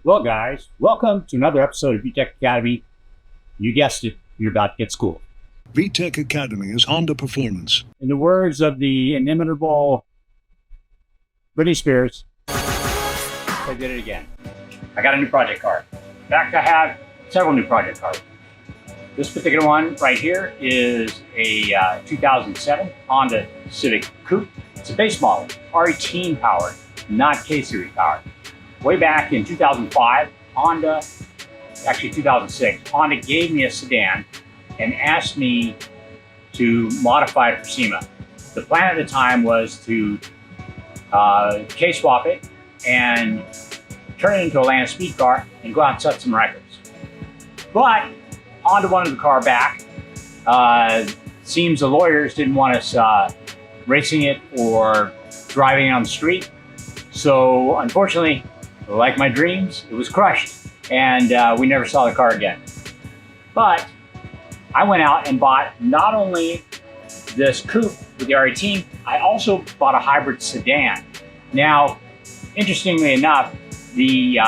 Well, guys, welcome to another episode of VTEC Academy. You guessed it, you're about to get schooled. VTEC Academy is Honda performance. In the words of the inimitable Britney Spears, I did it again. I got a new project car. In fact, I have several new project cars. This particular one right here is a 2007 Honda Civic Coupe. It's a base model, R18 powered, not K-Series powered. Way back in 2005, actually 2006, Honda gave me a sedan and asked me to modify it for SEMA. The plan at the time was to K-swap it and turn it into a land speed car and go out and set some records. But Honda wanted the car back. Seems the lawyers didn't want us racing it or driving it on the street. So unfortunately, like my dreams, it was crushed and we never saw the car again. But I went out and bought not only this coupe with the R18, I also bought a hybrid sedan. Now, interestingly enough, the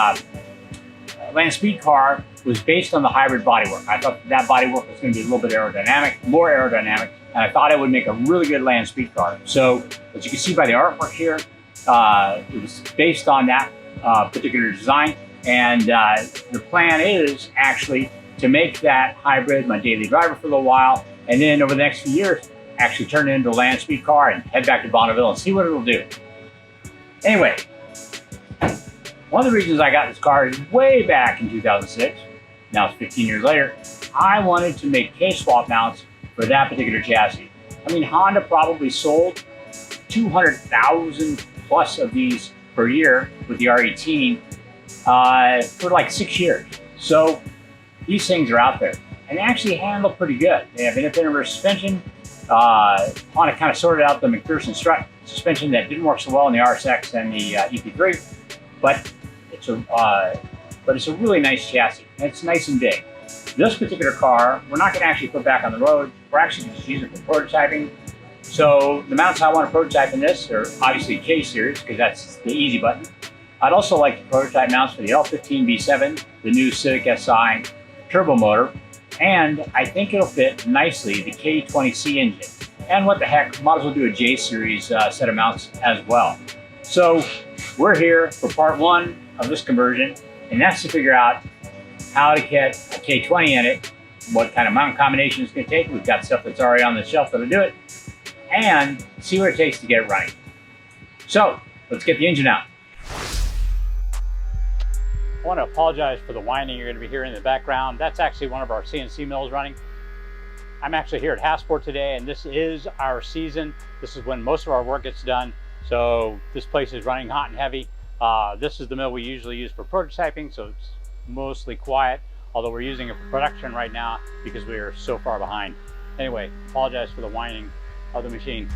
land speed car was based on the hybrid bodywork. I thought that bodywork was going to be a little bit more aerodynamic, and I thought it would make a really good land speed car. So, as you can see by the artwork here, it was based on that particular design, and the plan is actually to make that hybrid my daily driver for a little while, and then over the next few years, actually turn it into a land speed car and head back to Bonneville and see what it'll do. Anyway, one of the reasons I got this car is way back in 2006, now it's 15 years later, I wanted to make K-swap mounts for that particular chassis. I mean, Honda probably sold 200,000 plus of these per year with the R18 for like 6 years. So these things are out there and they actually handle pretty good. They have independent rear suspension. Honda kind of sorted out the McPherson strut suspension that didn't work so well in the RSX and the EP3, but it's a really nice chassis and it's nice and big. This particular car, we're not going to actually put back on the road. We're actually just using it for prototyping. So the mounts I want to prototype in this are obviously K-Series because that's the easy button. I'd also like to prototype mounts for the L15B7, the new Civic Si turbo motor, and I think it'll fit nicely the K20C engine. And what the heck, might as well do a J-Series set of mounts as well. So we're here for part one of this conversion, and that's to figure out how to get a K20 in it, what kind of mount combination it's going to take. We've got stuff that's already on the shelf that'll do it, and see what it takes to get it running. So let's get the engine out. I want to apologize for the whining you're going to be hearing in the background. That's actually one of our CNC mills running. I'm actually here at Hasport today, and this is our season. This is when most of our work gets done. So this place is running hot and heavy. This is the mill we usually use for prototyping, so it's mostly quiet, although we're using it for production right now because we are so far behind. Anyway, apologize for the whining of the machine.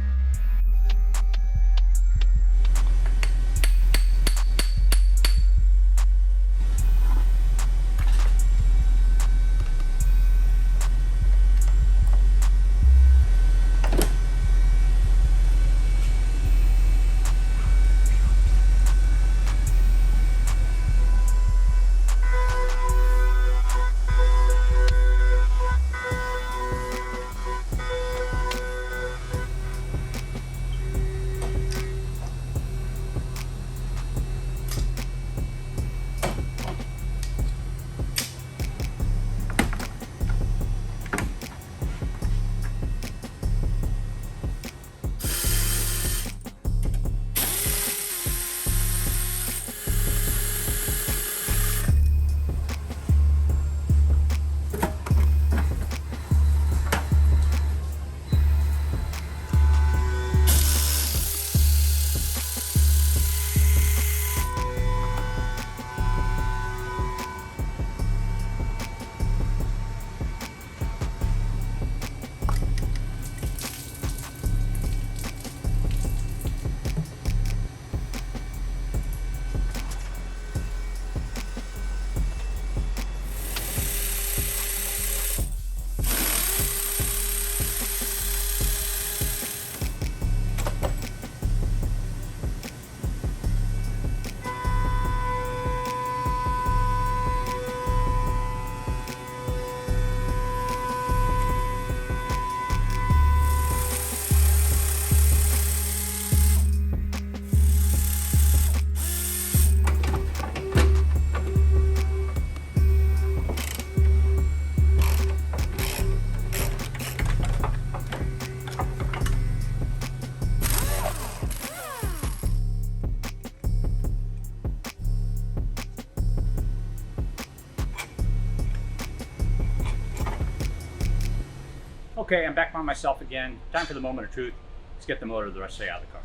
Okay, I'm back by myself again. Time for the moment of truth. Let's get the motor the rest of the way out of the car.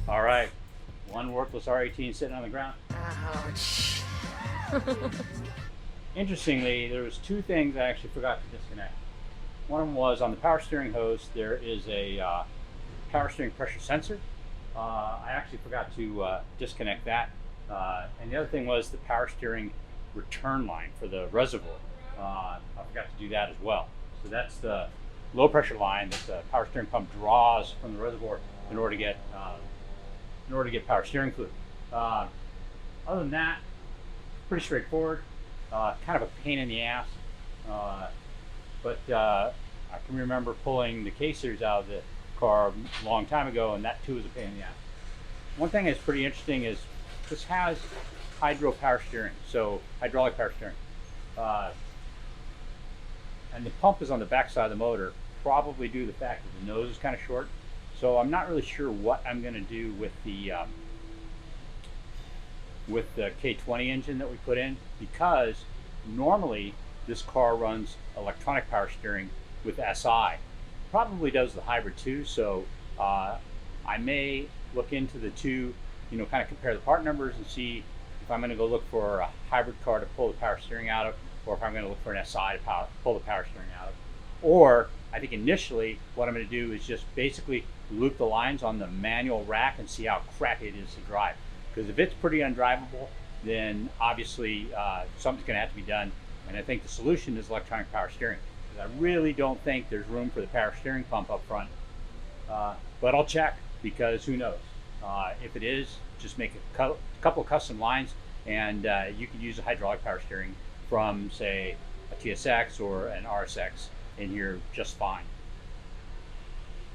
All right, one worthless R18 sitting on the ground. Ouch. Interestingly, there was two things I actually forgot to disconnect. One of them was on the power steering hose, there is a power steering pressure sensor. I actually forgot to disconnect that. And the other thing was the power steering return line for the reservoir. I forgot to do that as well. So that's the low pressure line that the power steering pump draws from the reservoir in order to get power steering fluid. Other than that, pretty straightforward. Kind of a pain in the ass, but I can remember pulling the K series out of the car a long time ago, and that too was a pain in the ass. One thing that's pretty interesting is this has hydraulic power steering, and the pump is on the back side of the motor, probably due to the fact that the nose is kind of short. So I'm not really sure what I'm going to do with the K20 engine that we put in, because normally this car runs electronic power steering with SI. Probably does the hybrid too, so I may look into the two, kind of compare the part numbers and see if I'm going to go look for a hybrid car to pull the power steering out of, or if I'm going to look for an SI to pull the power steering out of. Or I think initially what I'm going to do is just basically loop the lines on the manual rack and see how crappy it is to drive. Because if it's pretty undrivable, then obviously something's going to have to be done. And I think the solution is electronic power steering. Because I really don't think there's room for the power steering pump up front. But I'll check, because who knows? If it is, just make a couple of custom lines, and you could use a hydraulic power steering from, say, a TSX or an RSX in here just fine.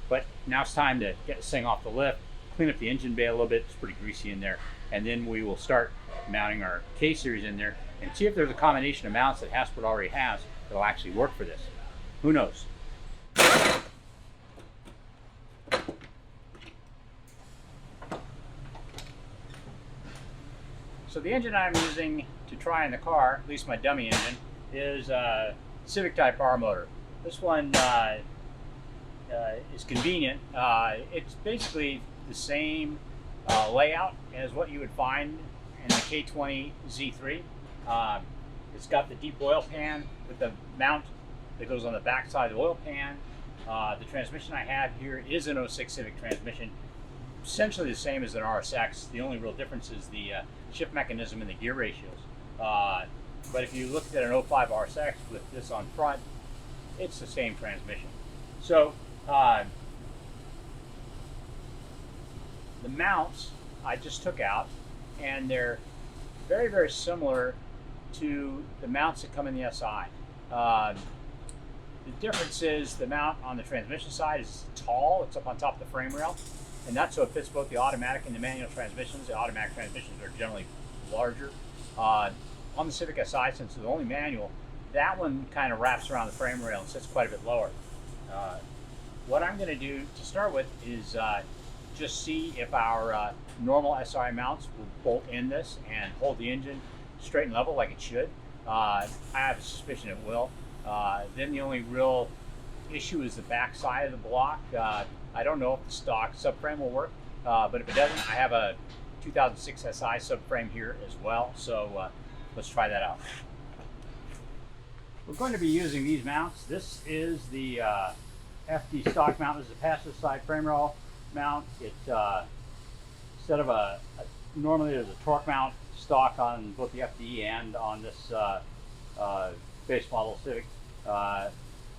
But now it's time to get this thing off the lift, clean up the engine bay a little bit. It's pretty greasy in there, and then we will start mounting our K series in there and see if there's a combination of mounts that Haspert already has that'll actually work for this. Who knows? So the engine I'm using to try in the car, at least my dummy engine, is a Civic Type R motor. This one is convenient. It's basically the same layout as what you would find in the K20 Z3. It's got the deep oil pan with the mount that goes on the back side of the oil pan. The transmission I have here is an 06 Civic transmission, essentially the same as an RSX. The only real difference is the shift mechanism and the gear ratios. But if you looked at an 05 RSX with this on front, it's the same transmission. So the mounts I just took out, and they're very, very similar to the mounts that come in the SI. The difference is the mount on the transmission side is tall. It's up on top of the frame rail, and that's so it fits both the automatic and the manual transmissions. The automatic transmissions are generally larger. On the Civic Si, since it's only manual, that one kind of wraps around the frame rail and sits quite a bit lower. What I'm going to do to start with is just see if our normal SI mounts will bolt in this and hold the engine straight and level like it should. I have a suspicion it will. Then the only real issue is the back side of the block. I don't know if the stock subframe will work, but if it doesn't, I have a 2006 SI subframe here as well, so let's try that out. We're going to be using these mounts. This is the FD stock mount. This is a passive side frame rail mount. It's instead of normally there's a torque mount stock on both the FD and on this base model Civic.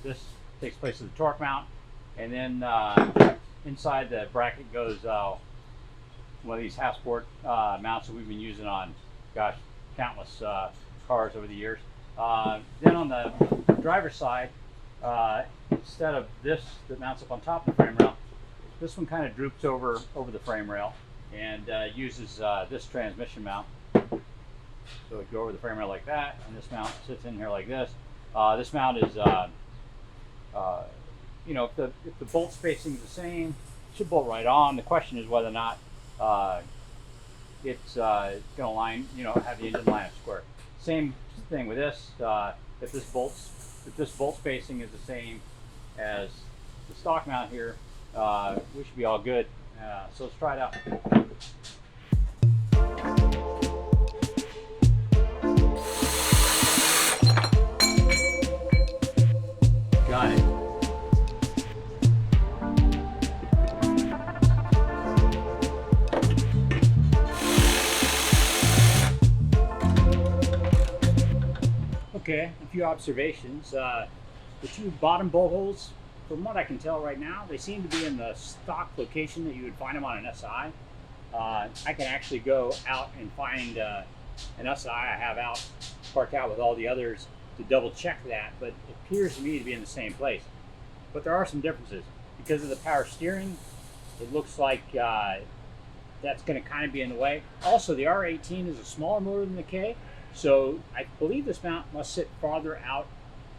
This takes place as a torque mount, and then inside the bracket goes one of these Haspert mounts that we've been using on, gosh, countless cars over the years. Then on the driver's side, instead of this that mounts up on top of the frame rail, this one kind of droops over the frame rail and uses this transmission mount. So it go over the frame rail like that, and this mount sits in here like this. This mount is you know, if the bolt spacing is the same, it should bolt right on. The question is whether or not it's going to line, you know, have the engine line up square. Same thing with this. If this bolt spacing is the same as the stock mount here, we should be all good. So let's try it out. Got it. Okay, a few observations. The two bottom bolt holes, from what I can tell right now, they seem to be in the stock location that you would find them on an SI. I can actually go out and find an SI I have out, parked out with all the others to double check that, but it appears to me to be in the same place. But there are some differences. Because of the power steering, it looks like that's going to kind of be in the way. Also, the R18 is a smaller motor than the K, so I believe this mount must sit farther out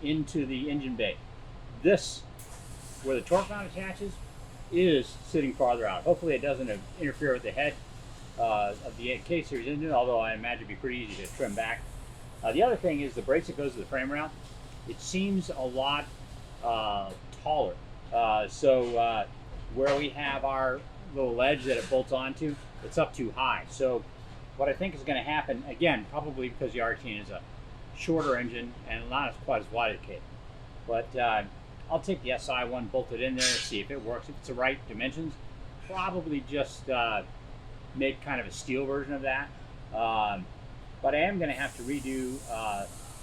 into the engine bay. This, where the torque mount attaches, is sitting farther out. Hopefully it doesn't interfere with the head of the K series engine, although I imagine it'd be pretty easy to trim back. The other thing is the brace that goes to the frame rail. It seems a lot taller. So where we have our little ledge that it bolts onto, it's up too high. So what I think is going to happen, again, probably because the R18 is a shorter engine and not quite as wide as the K. But I'll take the SI one, bolt it in there, see if it works. If it's the right dimensions, probably just make kind of a steel version of that. But I am going to have to redo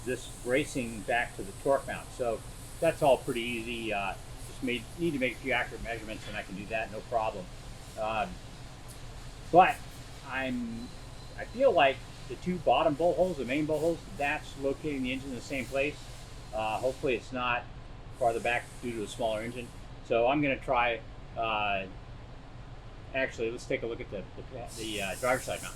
this bracing back to the torque mount. So that's all pretty easy. Just need to make a few accurate measurements and I can do that, no problem. But I feel like the two bottom bolt holes, the main bolt holes, that's locating the engine in the same place. Hopefully it's not farther back due to a smaller engine. So I'm going to try, actually let's take a look at the driver's side mount.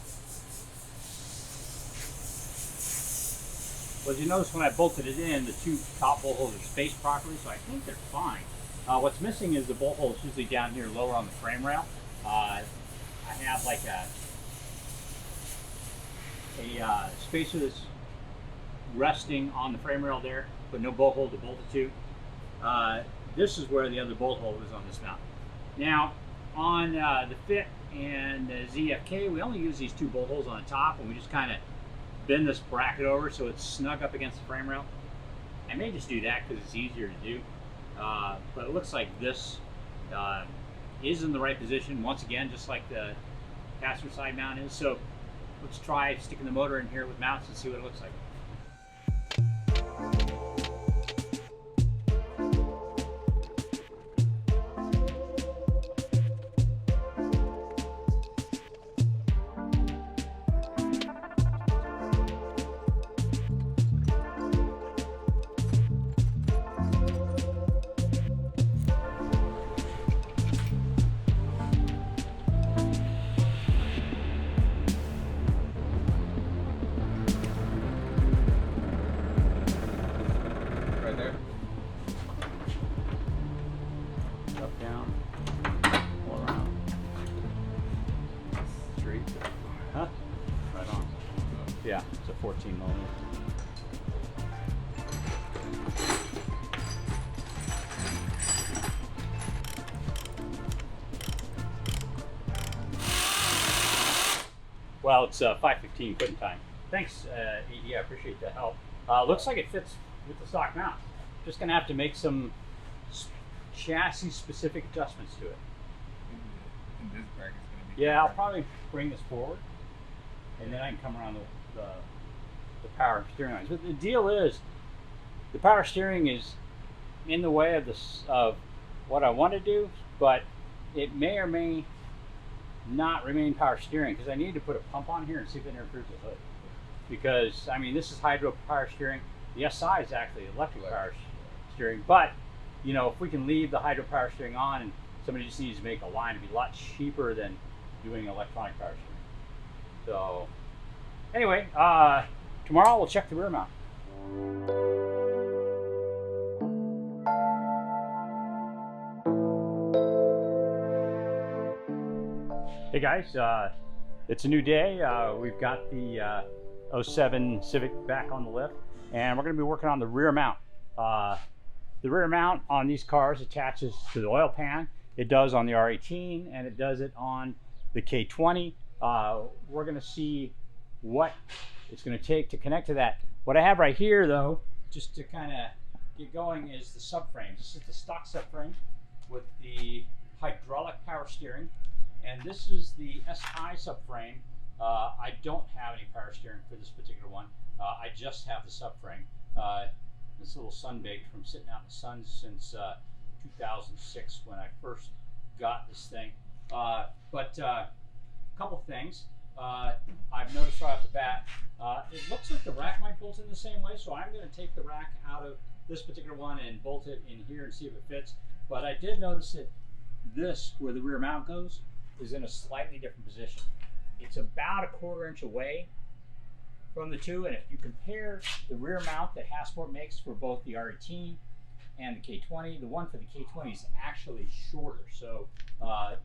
Well, as you notice when I bolted it in, the two top bolt holes are spaced properly, so I think they're fine. What's missing is the bolt hole is usually down here lower on the frame rail. I have like a spacer that's resting on the frame rail there, but no bolt hole to bolt it to. This is where the other bolt hole is on this mount. Now, on the Fit and the ZFK, we only use these two bolt holes on the top, and we just kind of bend this bracket over so it's snug up against the frame rail. I may just do that because it's easier to do. But it looks like this is in the right position, once again, just like the passenger side mount is. So let's try sticking the motor in here with mounts and see what it looks like. Yeah, it's a 14 millimeter. Well, it's 5:15 quitting time. Thanks, AD, I appreciate the help. Looks like it fits with the stock mount. Just gonna have to make some chassis specific adjustments to it. And this bracket's gonna be. Yeah, I'll probably bring this forward, and then I can come around the power steering lines. But the deal is, the power steering is in the way of of what I want to do, but it may or may not remain power steering because I need to put a pump on here and see if it interferes with the hood. Because I mean, this is hydro power steering. The SI is actually electric power steering, but you know, if we can leave the hydro power steering on and somebody just needs to make a line, it'd be a lot cheaper than doing electronic power steering. So anyway, tomorrow we'll check the rear mount. Hey guys, it's a new day. We've got the 07 Civic back on the lift, and we're going to be working on the rear mount. The rear mount on these cars attaches to the oil pan. It does on the R18 and it does it on the K20. We're going to see what it's going to take to connect to that. What I have right here though, just to kind of get going, is the subframe. This is the stock subframe with the hydraulic power steering, and this is the SI subframe. I don't have any power steering for this particular one. I just have the subframe. This little sunbaked from sitting out in the sun since 2006 when I first got this thing. But a couple things I've noticed right off the bat. It looks like the rack might bolt in the same way, so I'm going to take the rack out of this particular one and bolt it in here and see if it fits. But I did notice that this, where the rear mount goes, is in a slightly different position. It's about 1/4 inch away from the two, and if you compare the rear mount that Hasport makes for both the R18 and the K20, the one for the K20 is actually shorter. So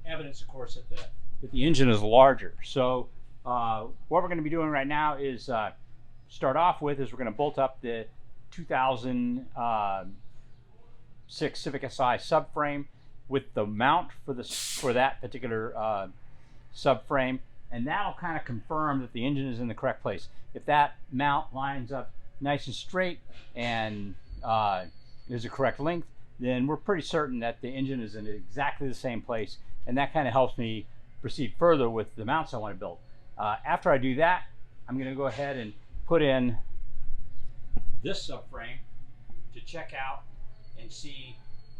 evidence, of course, that the engine is larger. So what we're going to be doing right now is start off with is we're going to bolt up the 2006 Civic Si subframe with the mount for that particular subframe, and that'll kind of confirm that the engine is in the correct place. If that mount lines up nice and straight and is the correct length, then we're pretty certain that the engine is in exactly the same place, and that kind of helps me proceed further with the mounts I want to build. After I do that, I'm going to go ahead and put in this subframe to check out and see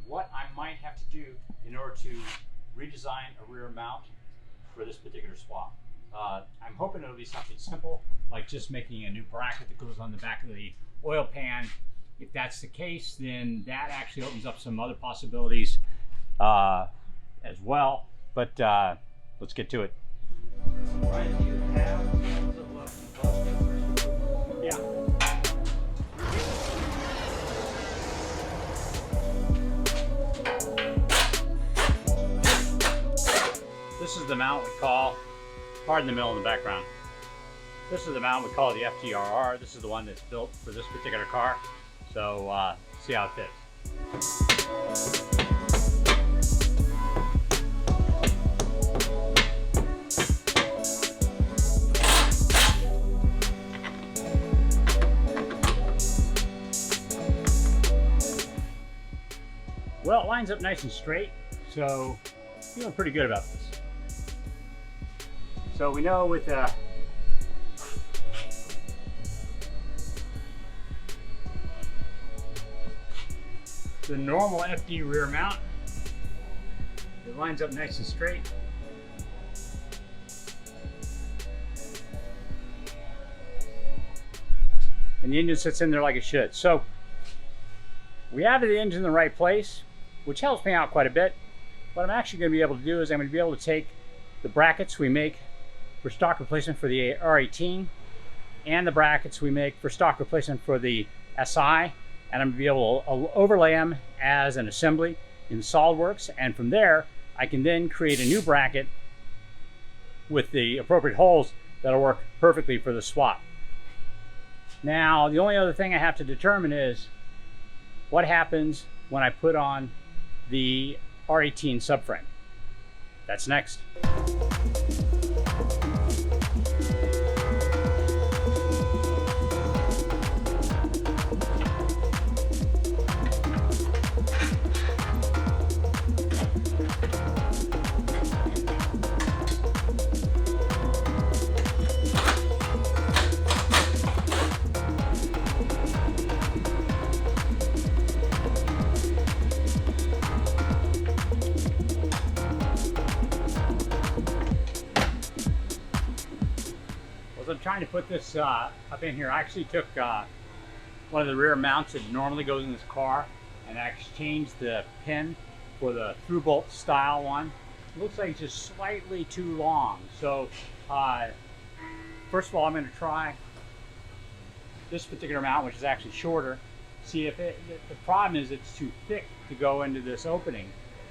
what I might have to do in order to redesign a rear mount for this particular swap. I'm hoping it'll be something simple, like just making a new bracket that goes on the back of the oil pan. If that's the case, then that actually opens up some other possibilities as well. But let's get to it. Right, you have yeah. This is the mount we call, pardon the mill in the background. This is the mount we call the FTRR. This is the one that's built for this particular car. So see how it fits. Well, it lines up nice and straight, so feeling pretty good about this. So we know with the normal FD rear mount, it lines up nice and straight. And the engine sits in there like it should. So we have the engine in the right place, which helps me out quite a bit. What I'm actually going to be able to do is I'm going to be able to take the brackets we make for stock replacement for the R18 and the brackets we make for stock replacement for the SI, and I'm going to be able to overlay them as an assembly in SolidWorks, and from there I can then create a new bracket with the appropriate holes that'll work perfectly for the swap. Now the only other thing I have to determine is what happens when I put on the R18 subframe. That's next. I'm trying to put this up in here. I actually took one of the rear mounts that normally goes in this car and I exchanged the pin for the through bolt style one. It looks like it's just slightly too long. So first of all, I'm going to try this particular mount, which is actually shorter. See if the problem is it's too thick to go into this opening.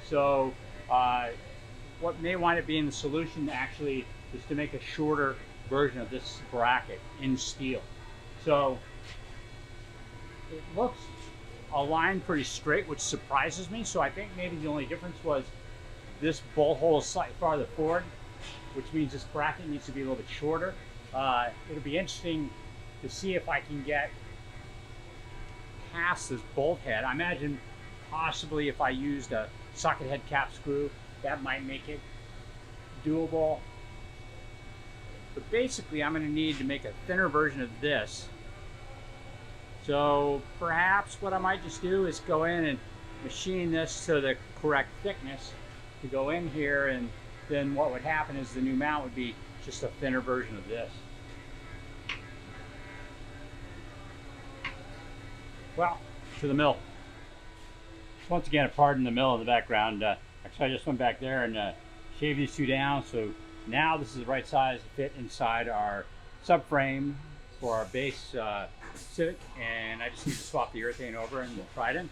So what may wind up being the solution actually is to make a shorter version of this bracket in steel. So it looks aligned pretty straight, which surprises me. So I think maybe the only difference was this bolt hole is slightly farther forward, which means this bracket needs to be a little bit shorter. It'll be interesting to see if I can get past this bolt head. I imagine possibly if I used a socket head cap screw, that might make it doable. But basically I'm going to need to make a thinner version of this. So perhaps what I might just do is go in and machine this to the correct thickness to go in here, and then what would happen is the new mount would be just a thinner version of this. Well, to the mill. Once again, pardon the mill in the background. Actually, I just went back there and shaved these two down, so now this is the right size to fit inside our subframe for our base Civic, and I just need to swap the urethane over and we'll try it in.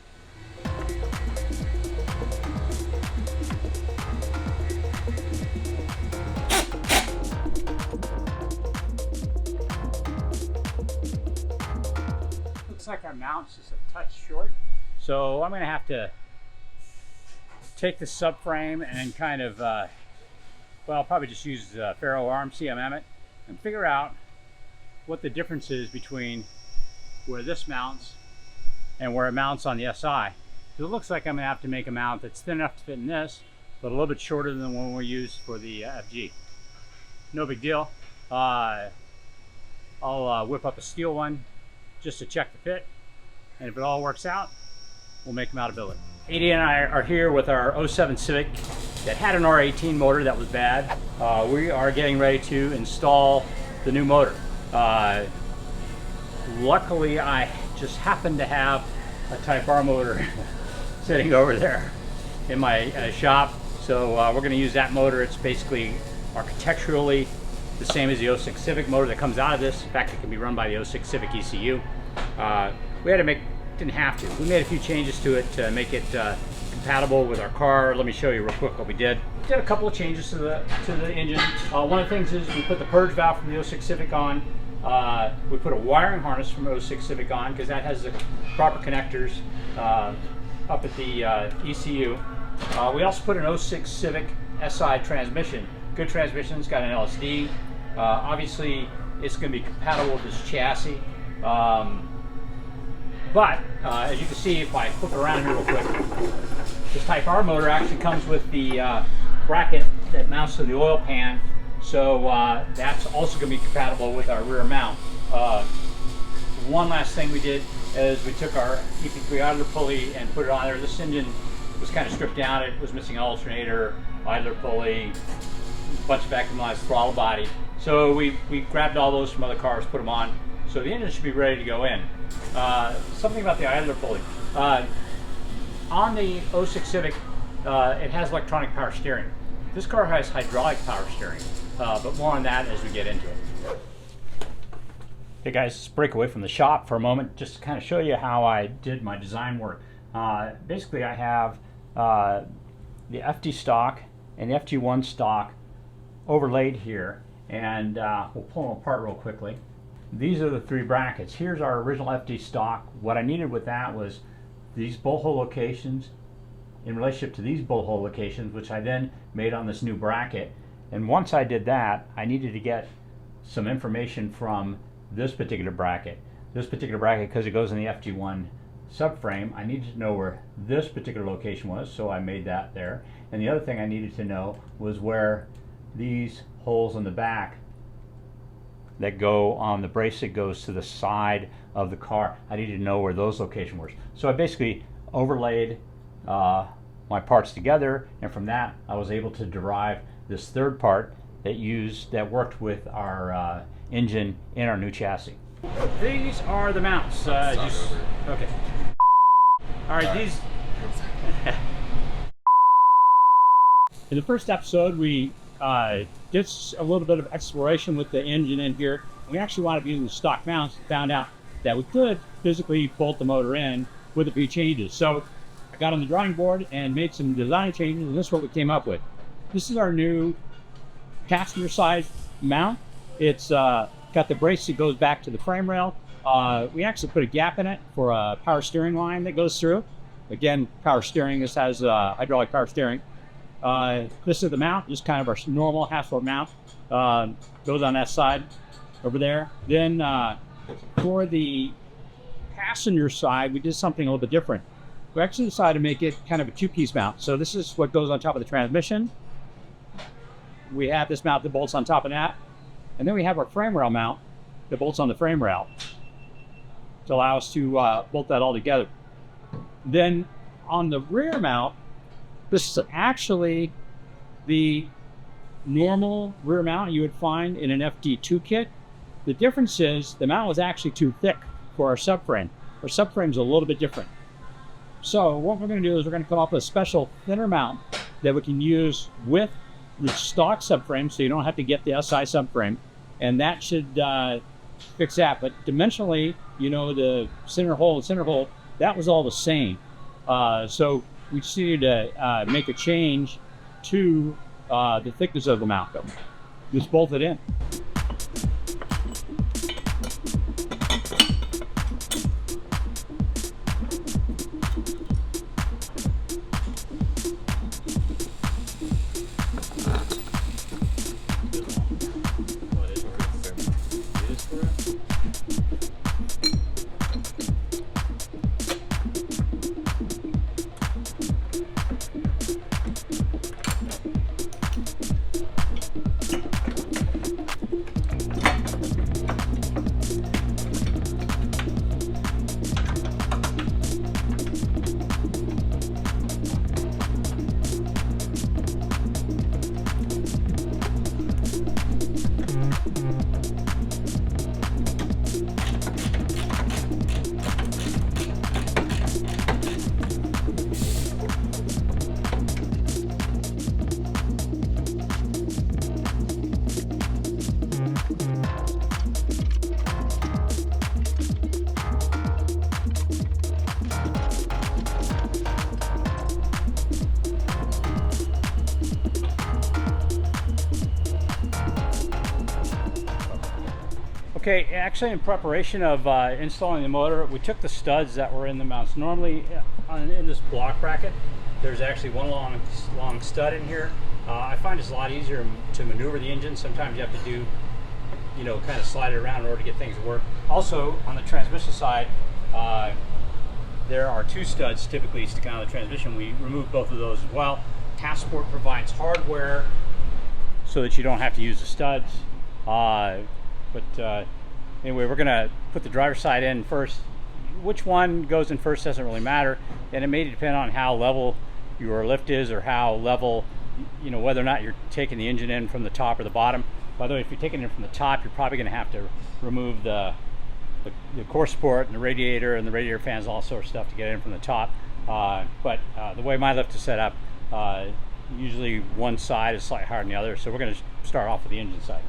Looks like our mount's just a touch short, so I'm going to have to take the subframe and then kind of, well, I'll probably just use ferro arm CMM it and figure out what the difference is between where this mounts and where it mounts on the SI. So it looks like I'm going to have to make a mount that's thin enough to fit in this, but a little bit shorter than the one we used for the FG. No big deal. I'll whip up a steel one just to check the fit, and if it all works out, we'll make them out of billet. AD and I are here with our 07 Civic that had an R18 motor that was bad. We are getting ready to install the new motor. Luckily, I just happen to have a Type R motor sitting over there in my shop, so we're going to use that motor. It's basically architecturally the same as the 06 Civic motor that comes out of this. In fact, it can be run by the 06 Civic ECU. We had to make, didn't have to. We made a few changes to it to make it compatible with our car. Let me show you real quick what we did. We did a couple of changes to the engine. One of the things is we put the purge valve from the 06 Civic on. We put a wiring harness from 06 Civic on because that has the proper connectors up at the ECU. We also put an 06 Civic Si transmission. Good transmission, it's got an LSD. Obviously, it's going to be compatible with this chassis. But as you can see, if I flip it around here real quick, this Type R motor actually comes with the bracket that mounts to the oil pan. So that's also going to be compatible with our rear mount. One last thing we did is we took our EP3 idler pulley and put it on there. This engine was kind of stripped down. It was missing an alternator, idler pulley, a bunch of vacuumized throttle body. So we grabbed all those from other cars, put them on. So the engine should be ready to go in. Something about the idler pulley. On the 06 Civic, it has electronic power steering. This car has hydraulic power steering, but more on that as we get into it. Hey guys, let's break away from the shop for a moment just to kind of show you how I did my design work. Basically, I have the FD stock and the FG1 stock overlaid here, and we'll pull them apart real quickly. These are the three brackets. Here's our original FD stock. What I needed with that was these bolt hole locations in relationship to these bolt hole locations, which I then made on this new bracket. And once I did that, I needed to get some information from this particular bracket. This particular bracket, because it goes in the FG1 subframe, I needed to know where this particular location was, so I made that there. And the other thing I needed to know was where these holes in the back that go on the brace that goes to the side of the car, I needed to know where those locations were. So I basically overlaid my parts together, and from that I was able to derive this third part that worked with our engine in our new chassis. These are the mounts. Okay. All right, these. In the first episode, we did a little bit of exploration with the engine in here. We actually wound up using the stock mounts and found out that we could physically bolt the motor in with a few changes. So I got on the drawing board and made some design changes, and this is what we came up with. this is our new passenger side mount. It's got the brace that goes back to the frame rail. We actually put a gap in it for a power steering line that goes through. Again, power steering. This has hydraulic power steering. This is the mount, just kind of our normal half-foot mount. Goes on that side over there. Then for the passenger side, we did something a little bit different. We actually decided to make it kind of a two-piece mount. So this is what goes on top of the transmission. We have this mount that bolts on top of that. And then we have our frame rail mount that bolts on the frame rail to allow us to bolt that all together. Then on the rear mount, this is actually the normal rear mount you would find in an FD2 kit. The difference is the mount was actually too thick for our subframe. Our subframe's a little bit different. So what we're going to do is we're going to come up with a special thinner mount that we can use with the stock subframe, so you don't have to get the SI subframe, and that should fix that. But dimensionally, you know, the center hole, that was all the same. So we just needed to make a change to the thickness of the mount, though. Just bolt it in. Okay, actually in preparation of installing the motor, we took the studs that were in the mounts. Normally in this block bracket, there's actually one long stud in here. I find it's a lot easier to maneuver the engine. Sometimes you have to do, you know, kind of slide it around in order to get things to work. Also, on the transmission side, there are two studs typically sticking out of the transmission. We removed both of those as well. Passport provides hardware so that you don't have to use the studs. Anyway, we're going to put the driver's side in first. Which one goes in first doesn't really matter, and it may depend on how level your lift is, or how level, you know, whether or not you're taking the engine in from the top or the bottom. By the way, if you're taking it from the top, you're probably going to have to remove the core support and the radiator fans and all sorts of stuff to get in from the top. But the way my lift is set up, usually one side is slightly higher than the other, so we're going to start off with the engine side.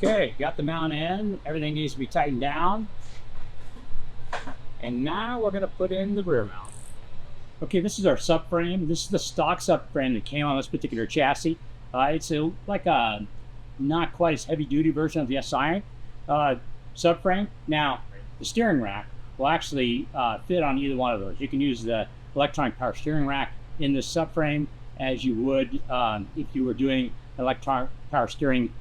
Okay, got the mount in. Everything needs to be tightened down. And now we're going to put in the rear mount. Okay, this is our subframe. This is the stock subframe that came on this particular chassis. It's like a not quite as heavy duty version of the SI subframe. Now, the steering rack will actually fit on either one of those. You can use the electronic power steering rack in this subframe as you would if you were doing electronic power steering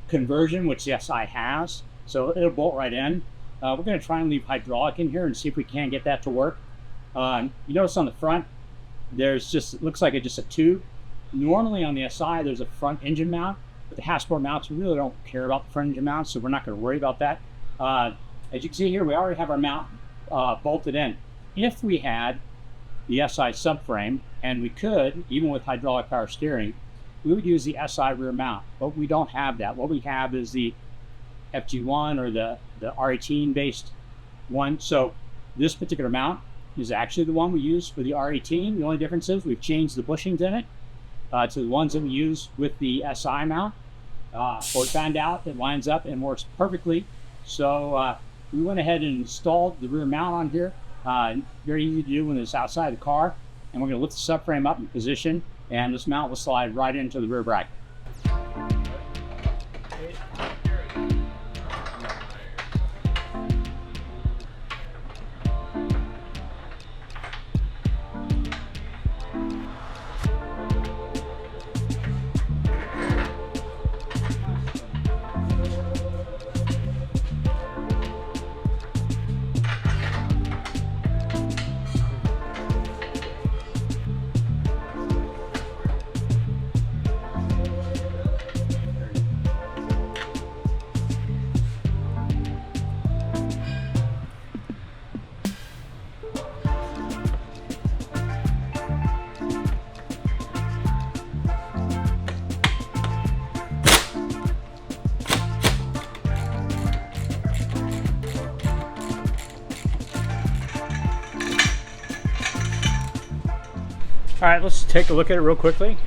conversion, which the SI has. So it'll bolt right in. We're going to try and leave hydraulic in here and see if we can get that to work. You notice on the front, there's just, it looks like it's just a tube. Normally on the SI, there's a front engine mount, but the Hasbro mounts, we really don't care about the front engine mount, so we're not going to worry about that. As you can see here, we already have our mount bolted in. If we had the SI subframe, and we could, even with hydraulic power steering, we would use the SI rear mount, but we don't have that. What we have is the FG1 or the R18 based one. So this particular mount is actually the one we use for the R18. The only difference is we've changed the bushings in it to the ones that we use with the SI mount. What we found out, it lines up and works perfectly. So we went ahead and installed the rear mount on here. Very easy to do when it's outside the car. And we're going to lift the subframe up in position, and this mount will slide right into the rear bracket. All right, let's take a look at it real quickly.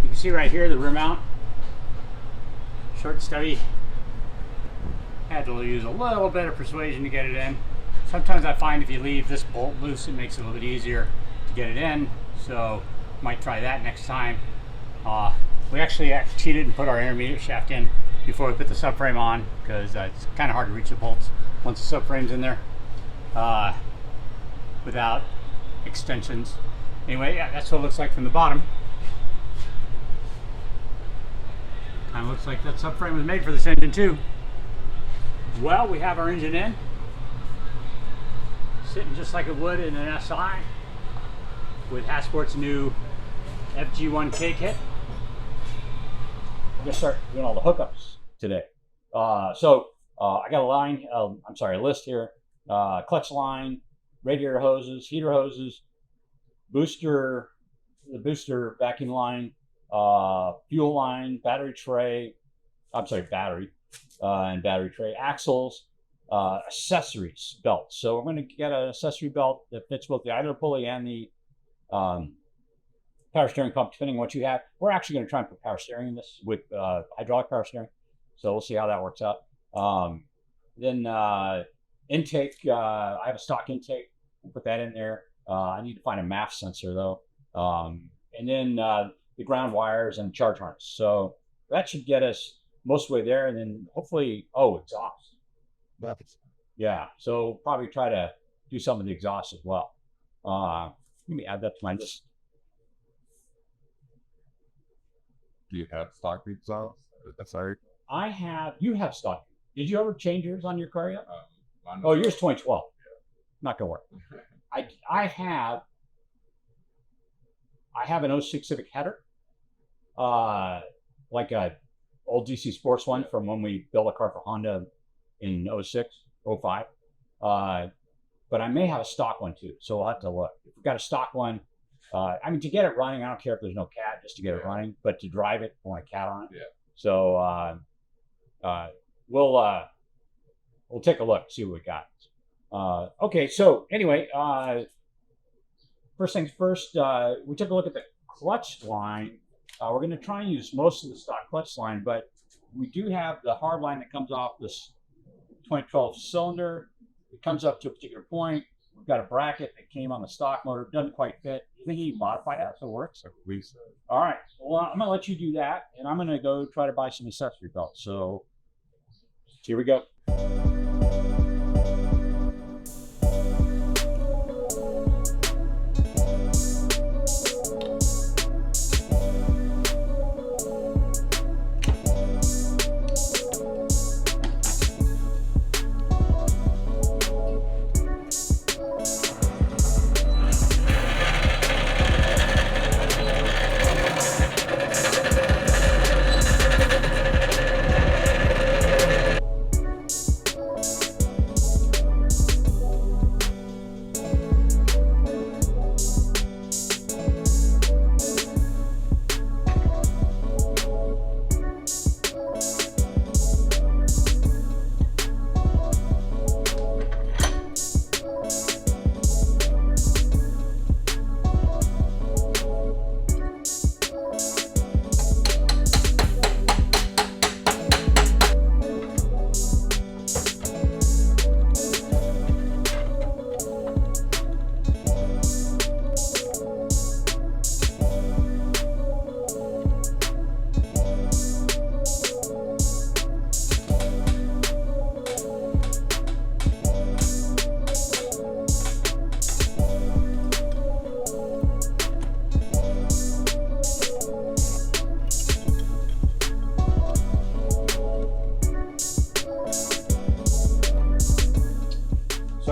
You can see right here the rear mount, short and stubby. Had to use a little bit of persuasion to get it in. Sometimes I find if you leave this bolt loose, it makes it a little bit easier to get it in. So might try that next time. We actually cheated and put our intermediate shaft in before we put the subframe on, because it's kind of hard to reach the bolts once the subframe's in there without extensions. Anyway, yeah, that's what it looks like from the bottom. Kind of looks like that subframe was made for this engine too. Well, we have our engine in, sitting just like it would in an SI with Hasport's new FG1K kit. I'm gonna start doing all the hookups today. I got a line, a list here. Clutch line, radiator hoses, heater hoses, booster, the booster vacuum line, fuel line, battery tray, and battery tray, axles, accessories, belts. So we're going to get an accessory belt that fits both the idler pulley and the power steering pump, depending on what you have. We're actually going to try and put power steering in this with hydraulic power steering. So we'll see how that works out. Intake, I have a stock intake. We'll put that in there. I need to find a MAF sensor though. And then the ground wires and charge harness. So that should get us most of the way there. And then hopefully, exhaust. Yeah, so probably try to do some of the exhaust as well. Let me add that to my list. Do you have stock exhaust? Sorry. You have stock. Did you ever change yours on your car yet? Yours 2012. Yeah. Not gonna work. I have an 06 Civic header, like a old DC Sports one from when we built a car for Honda in 06, 05. But I may have a stock one too, so we'll have to look. If we've got a stock one, to get it running, I don't care if there's no cat, just to get it running, but to drive it, I want a cat on it. Yeah. So we'll take a look, see what we got. Okay, so anyway, first things first, we took a look at the clutch line. We're going to try and use most of the stock clutch line, but we do have the hard line that comes off this 2012 cylinder. It comes up to a particular point. We've got a bracket that came on the stock motor. It doesn't quite fit. You think you can modify that so it works? All right. Well, I'm going to let you do that, and I'm going to go try to buy some accessory belts. So here we go.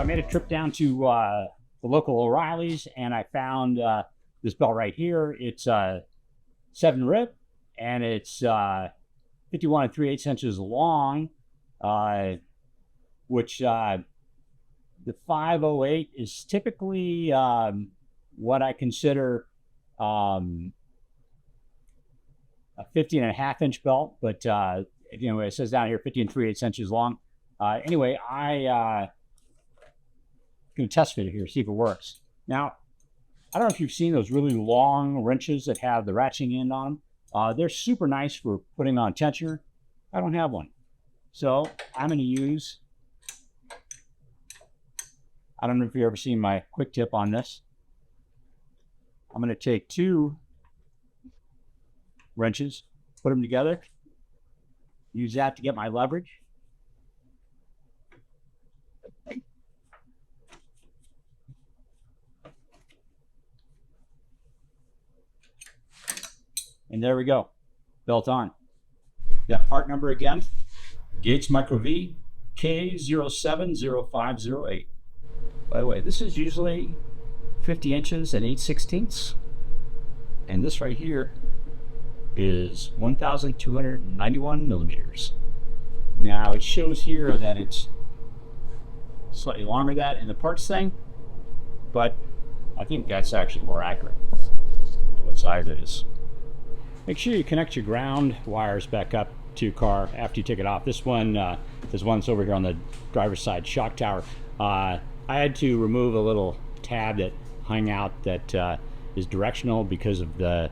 made a trip down to the local O'Reilly's, and I found this belt right here. It's 7 rib, and it's 51 3/8 inches long, which the 508 is typically what I consider a 50.5 inch belt, but you know, it says down here 50 3/8 inches long. Anyway, I gonna test fit it here, see if it works. Now, I don't know if you've seen those really long wrenches that have the ratcheting end on them. They're super nice for putting on tensioner. I don't have one, so I'm gonna use, I don't know if you've ever seen my quick tip on this. I'm gonna take 2 wrenches, put them together, use that to get my leverage. And there we go, belt on. That part number again, Gates Micro V K070508. By the way, this is usually 50 inches and 8/16. And this right here is 1,291 millimeters. Now it shows here that it's slightly longer than that in the parts thing, but I think that's actually more accurate to what size it is. Make sure you connect your ground wires back up to your car after you take it off. This one, there's one that's over here on the driver's side shock tower. I had to remove a little tab that hung out that is directional because of the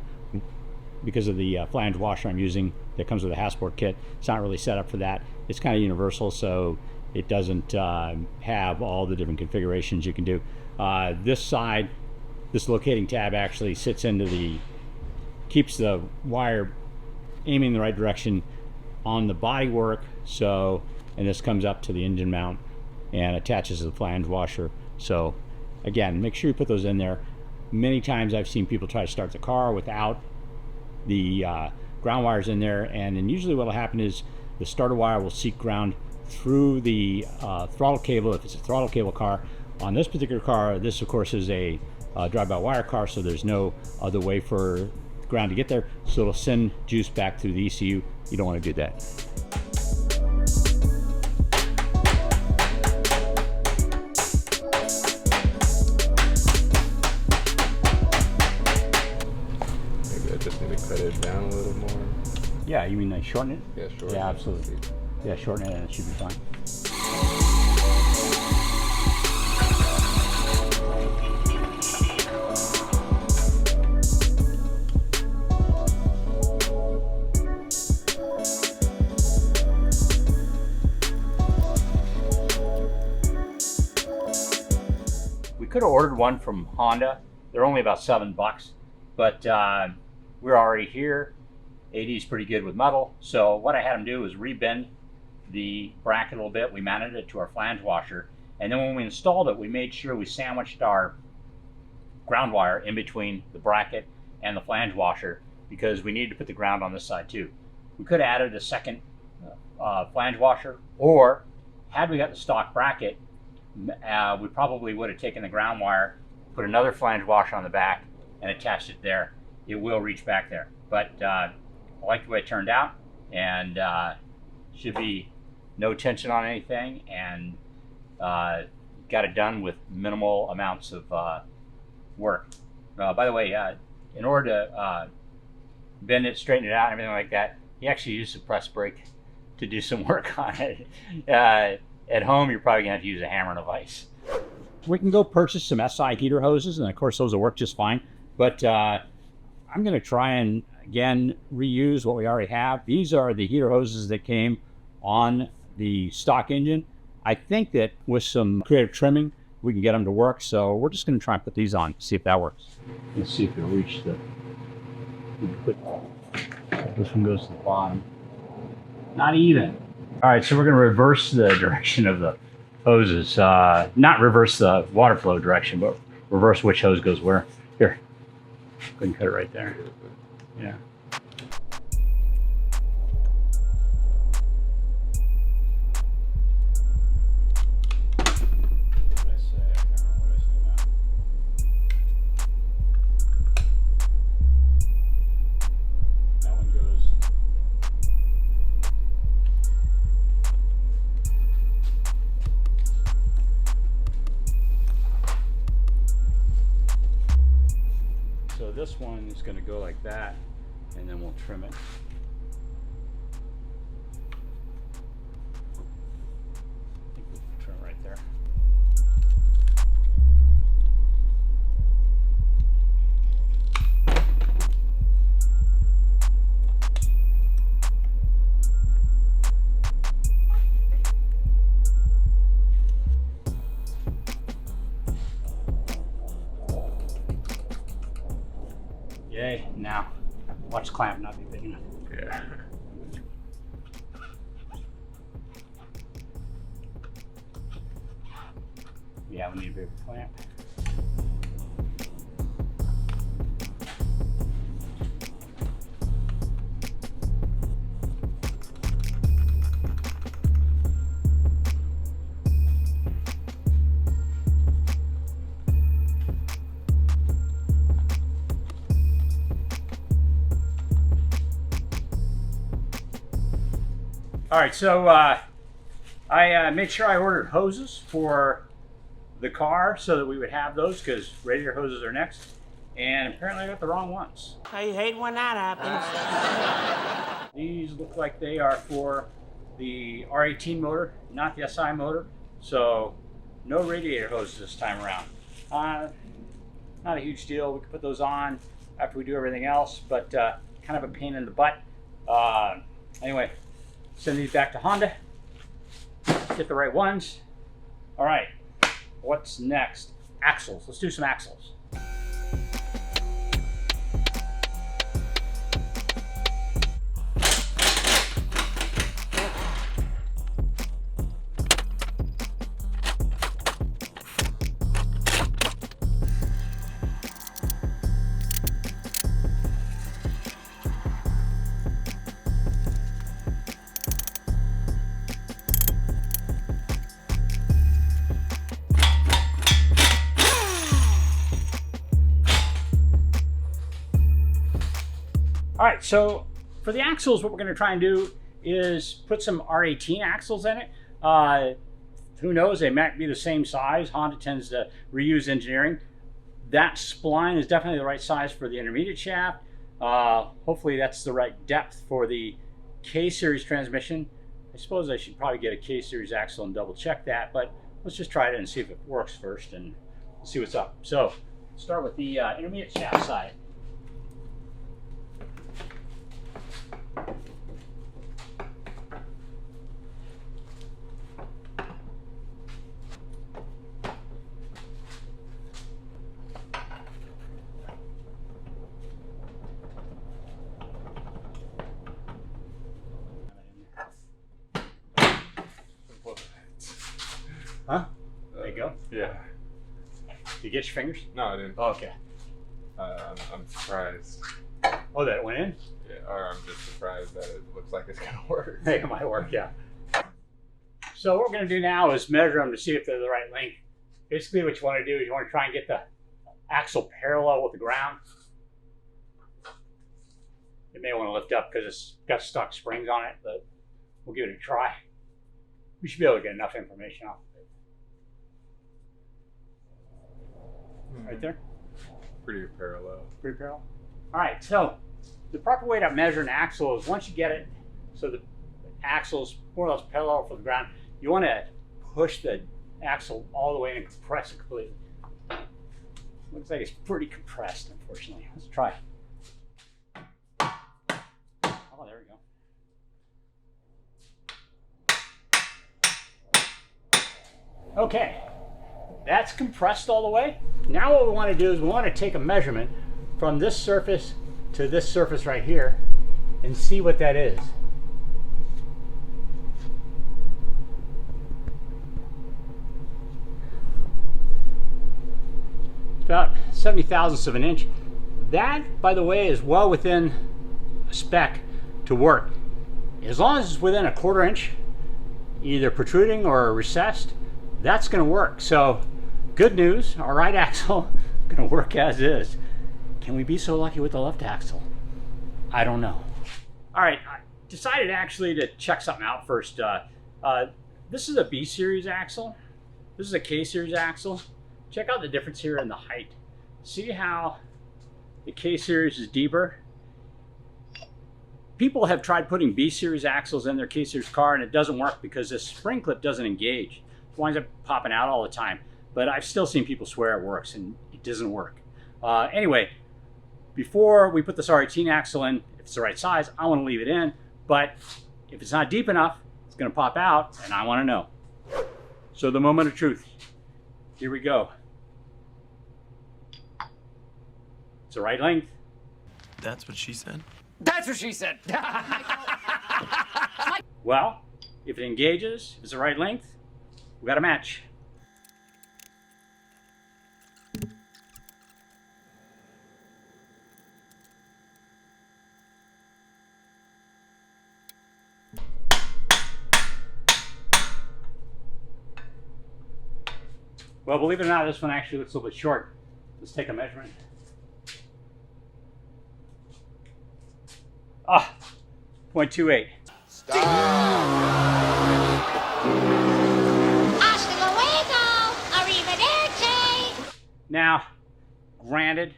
flange washer I'm using that comes with a Hasport kit. It's not really set up for that. It's kind of universal, so it doesn't have all the different configurations you can do. This side, this locating tab actually sits into the, keeps the wire aiming in the right direction on the bodywork. So, and this comes up to the engine mount and attaches to the flange washer. So again, make sure you put those in there. Many times I've seen people try to start the car without the ground wires in there, and then usually what will happen is the starter wire will seek ground through the throttle cable if it's a throttle cable car. On this particular car, this of course is a drive-by-wire car, so there's no other way for ground to get there, so it'll send juice back through the ECU. You don't want to do that. Maybe I just need to cut it down a little more. Yeah, you mean shorten it? Yeah, sure. Yeah, absolutely. Yeah, shorten it and it should be fine. We could have ordered one from Honda. They're only about $7, but we're already here. AD is pretty good with metal, so what I had them do was rebend the bracket a little bit. We mounted it to our flange washer, and then when we installed it, we made sure we sandwiched our ground wire in between the bracket and the flange washer because we needed to put the ground on this side too. We could have added a second flange washer, or had we got the stock bracket, we probably would have taken the ground wire, put another flange washer on the back, and attached it there. It will reach back there, but I like the way it turned out, and should be no tension on anything, and got it done with minimal amounts of work. By the way, in order to bend it, straighten it out, and everything like that, you actually use the press brake to do some work on it. At home, you're probably gonna have to use a hammer and a vise. We can go purchase some SI heater hoses, and of course those will work just fine, but I'm gonna try and again reuse what we already have. These are the heater hoses that came on the stock engine. I think that with some creative trimming we can get them to work, so we're just going to try and put these on, see if that works. Let's see if it'll reach the, this one goes to the bottom. Not even. All right, so we're going to reverse the direction of the hoses. Not reverse the water flow direction, but reverse which hose goes where. Here, go ahead and cut it right there. Yeah. this one is going to go like that, and then we'll trim it. I think we'll trim it right there. Yay, now watch the clamp not be big enough. Yeah. Yeah, we need a bigger clamp. All right, so I made sure I ordered hoses for the car so that we would have those, because radiator hoses are next. And apparently I got the wrong ones. I hate when that happens. These look like they are for the R18 motor, not the SI motor. So no radiator hoses this time around. Not a huge deal. We can put those on after we do everything else, but kind of a pain in the butt. Anyway. Send these back to Honda, get the right ones. All right, what's next? Axles, let's do some axles. All right, so for the axles, what we're going to try and do is put some R18 axles in it. Who knows, they might be the same size. Honda tends to reuse engineering. That spline is definitely the right size for the intermediate shaft. Hopefully that's the right depth for the K-series transmission. I suppose I should probably get a K-series axle and double check that, but let's just try it and see if it works first and see what's up. So start with the intermediate shaft side. Huh? There you go. Yeah. You get your fingers? No, I didn't. Oh, okay. I'm surprised. Oh, that went in? Yeah, or I'm just surprised that it looks like it's gonna work. Hey, it might work, yeah. So what we're going to do now is measure them to see if they're the right length. Basically what you want to do is you want to try and get the axle parallel with the ground. You may want to lift up because it's got stuck springs on it, but we'll give it a try. We should be able to get enough information off of it. Right there? Pretty parallel. Pretty parallel. All right, so the proper way to measure an axle is once you get it so the axle's more or less parallel for the ground, you want to push the axle all the way and compress it completely. Looks like it's pretty compressed, unfortunately. Let's try it. Oh, there we go. Okay, that's compressed all the way. Now what we want to do is we want to take a measurement from this surface to this surface right here and see what that is. It's about 70 thousandths of an inch. That, by the way, is well within a spec to work. As long as it's within a quarter inch, either protruding or recessed, that's going to work. So good news, our right axle is going to work as is. Can we be so lucky with the left axle? I don't know. All right, I decided actually to check something out first. This is a B series axle. This is a K series axle. Check out the difference here in the height. See how The K series is deeper. People have tried putting B series axles in their K series car and it doesn't work because this spring clip doesn't engage. It winds up popping out all the time. But I've still seen people swear it works and it doesn't work. Anyway, before we put this R18 axle in, if it's the right size, I want to leave it in. But if it's not deep enough, it's going to pop out and I want to know. So the moment of truth. Here we go. It's the right length. That's what she said. That's what she said. Well, if it engages, if it's the right length, we got a match. Well, believe it or not, this one actually looks a little bit short. Let's take a measurement. Ah, 0.28. Hasta luego! Arrivederci! Now, granted,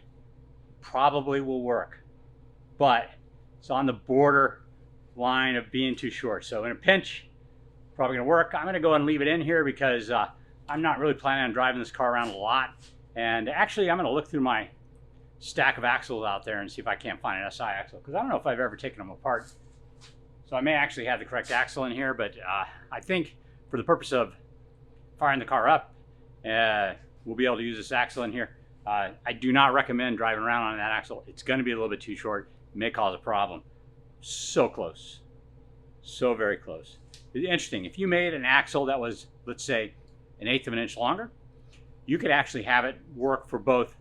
probably will work, but it's on the border line of being too short. So in a pinch, probably gonna work. I'm gonna go and leave it in here because I'm not really planning on driving this car around a lot. And actually, I'm gonna look through my stack of axles out there and see if I can't find an SI axle, because I don't know if I've ever taken them apart. So I may actually have the correct axle in here, but I think for the purpose of firing the car up, we'll be able to use this axle in here. I do not recommend driving around on that axle. It's going to be a little bit too short. It may cause a problem. So close. So very close. It's interesting. If you made an axle that was, let's say, 1/8 of an inch longer, you could actually have it work for both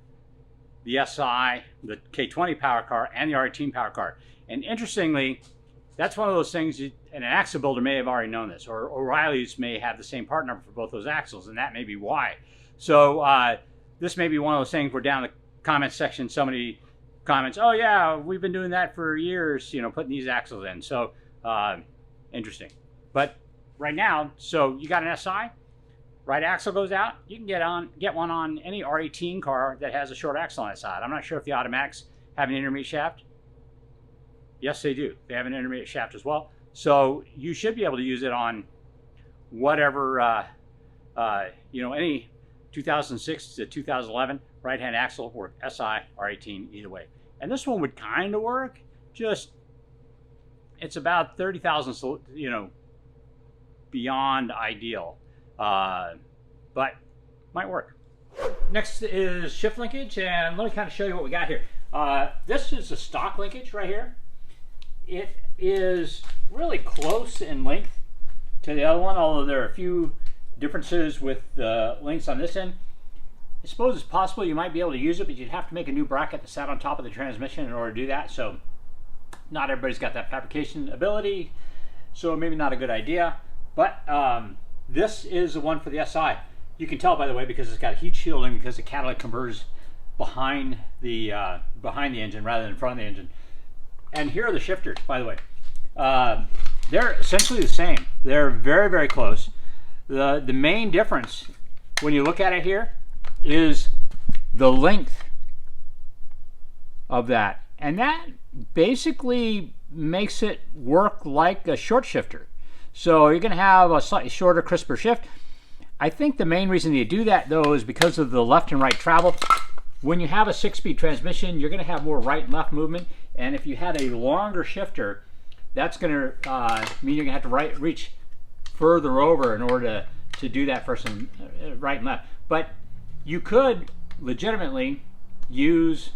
the SI, the K20 power car, and the R18 power car. And interestingly, that's one of those things, and an axle builder may have already known this, or O'Reilly's may have the same part number for both those axles, and that may be why. So this may be one of those things where down in the comments section, somebody comments, oh yeah, we've been doing that for years, you know, putting these axles in. So interesting. But right now, so you got an SI, right axle goes out, you can get one on any R18 car that has a short axle on its side. I'm not sure if the automatics have an intermediate shaft. Yes, they do. They have an intermediate shaft as well. So you should be able to use it on whatever, you know, any 2006 to 2011 right-hand axle or SI, R18, either way. And this one would kind of work, just it's about 30,000, you know, beyond ideal. But might work. Next is shift linkage, and let me kind of show you what we got here. This is a stock linkage right here. It is really close in length to the other one, although there are a few differences with the links on this end. I suppose it's possible you might be able to use it, but you'd have to make a new bracket to sit on top of the transmission in order to do that. So not everybody's got that fabrication ability, so maybe not a good idea. But this is the one for the SI. You can tell, by the way, because it's got heat shielding, because the catalytic converters behind the engine rather than in front of the engine. And here are the shifters, by the way. They're essentially the same. They're very, very close. The main difference when you look at it here is the length of that. And that basically makes it work like a short shifter. So you're going to have a slightly shorter, crisper shift. I think the main reason you do that, though, is because of the left and right travel. When you have a 6-speed transmission, you're going to have more right and left movement. And if you had a longer shifter, that's going to mean you're going to have to reach further over in order to do that first and right and left. But you could legitimately use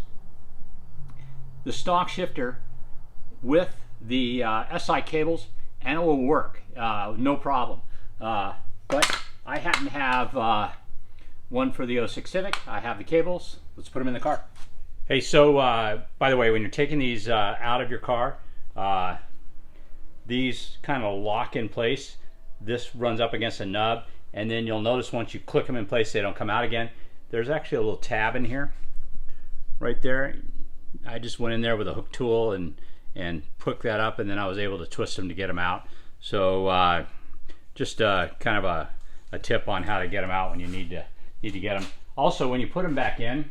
the stock shifter with the SI cables, and it will work, no problem. But I happen to have one for the 06 Civic. I have the cables. Let's put them in the car. Hey, so by the way, when you're taking these out of your car, these kind of lock in place. This runs up against a nub, and then you'll notice once you click them in place, they don't come out again. There's actually a little tab in here, right there. I just went in there with a hook tool and hooked that up, and then I was able to twist them to get them out. So just kind of a tip on how to get them out when you need to get them. Also, when you put them back in,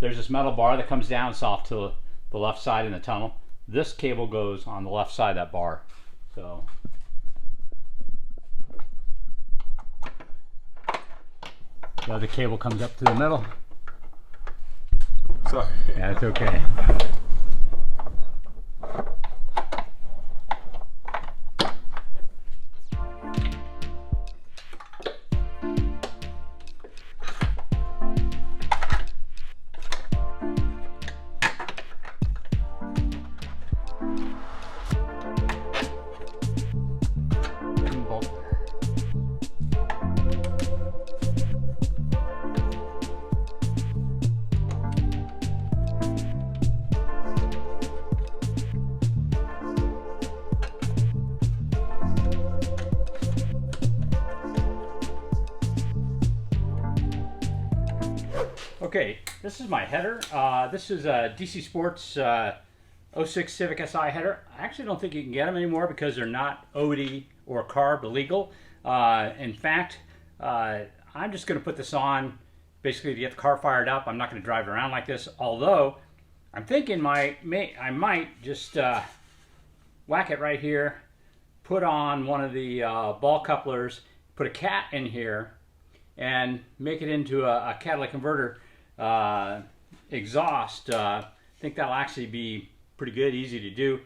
there's this metal bar that comes down off to the left side in the tunnel. This cable goes on the left side of that bar. So the other cable comes up to the middle. Sorry. Yeah, it's okay. Okay, this is my header. This is a DC Sports 06 Civic Si header. I actually don't think you can get them anymore because they're not OD or CARB illegal. In fact, I'm just going to put this on basically to get the car fired up. I'm not going to drive around like this, although I'm thinking I might just whack it right here, put on one of the ball couplers, put a cat in here, and make it into a catalytic converter exhaust. I think that'll actually be pretty good, easy to do.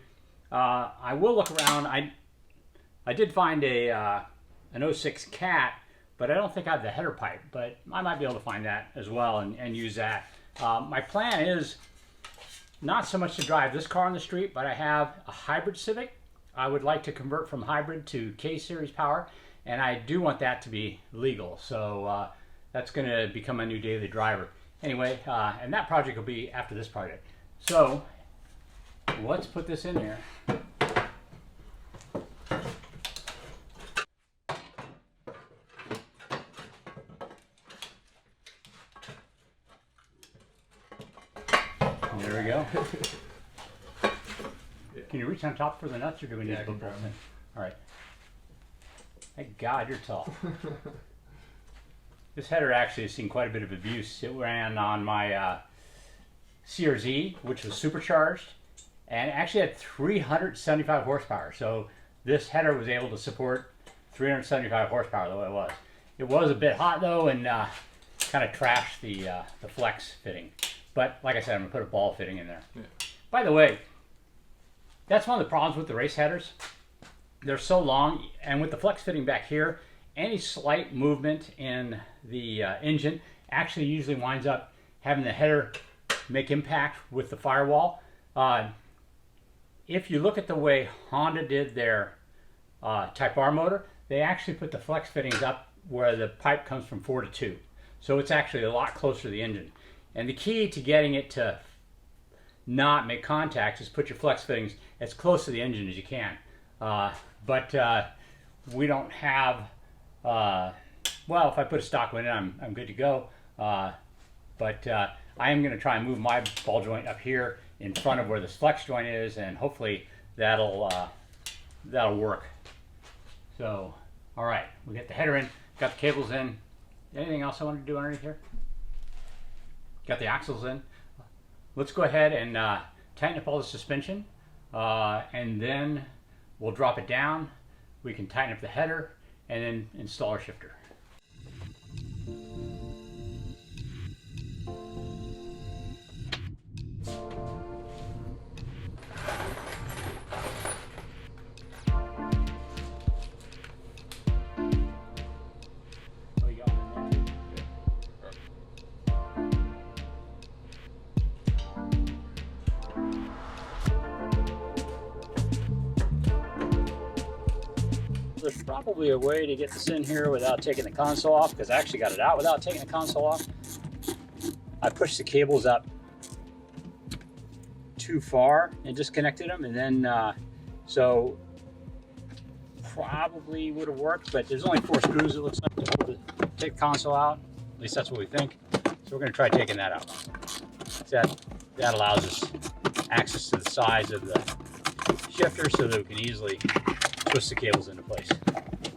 I will look around. I did find an 06 cat, but I don't think I have the header pipe, but I might be able to find that as well and use that. My plan is not so much to drive this car on the street, but I have a hybrid Civic. I would like to convert from hybrid to K-series power, and I do want that to be legal. So that's going to become a new daily driver. Anyway, and that project will be after this project. So let's put this in there. There we go. Can you reach on top for the nuts, or do we need to put both in? All right. Thank God you're tall. This header actually has seen quite a bit of abuse. It ran on my CRZ, which was supercharged, and actually had 375 horsepower. So this header was able to support 375 horsepower the way it was. It was a bit hot though, and kind of trashed the flex fitting. But like I said, I'm gonna put a ball fitting in there. Yeah. By the way, that's one of the problems with the race headers. They're so long, and with the flex fitting back here, any slight movement in the engine actually usually winds up having the header make impact with the firewall. If you look at the way Honda did their Type R motor, they actually put the flex fittings up where the pipe comes from 4 to 2. So it's actually a lot closer to the engine. And the key to getting it to not make contact is put your flex fittings as close to the engine as you can. But we don't have, well, if I put a stock one in, I'm good to go. But I am going to try and move my ball joint up here in front of where this flex joint is, and hopefully that'll work. So, all right, we got the header in, got the cables in. Anything else I want to do underneath here? Got the axles in. Let's go ahead and tighten up all the suspension, and then we'll drop it down. We can tighten up the header and then install our shifter. There's probably a way to get this in here without taking the console off, because I actually got it out without taking the console off. I pushed the cables up too far and disconnected them, and then so probably would have worked, but there's only 4 screws it looks like to hold take the console out. At least that's what we think. So we're going to try taking that out. That allows us access to the sides of the shifter so that we can easily twist the cables into place.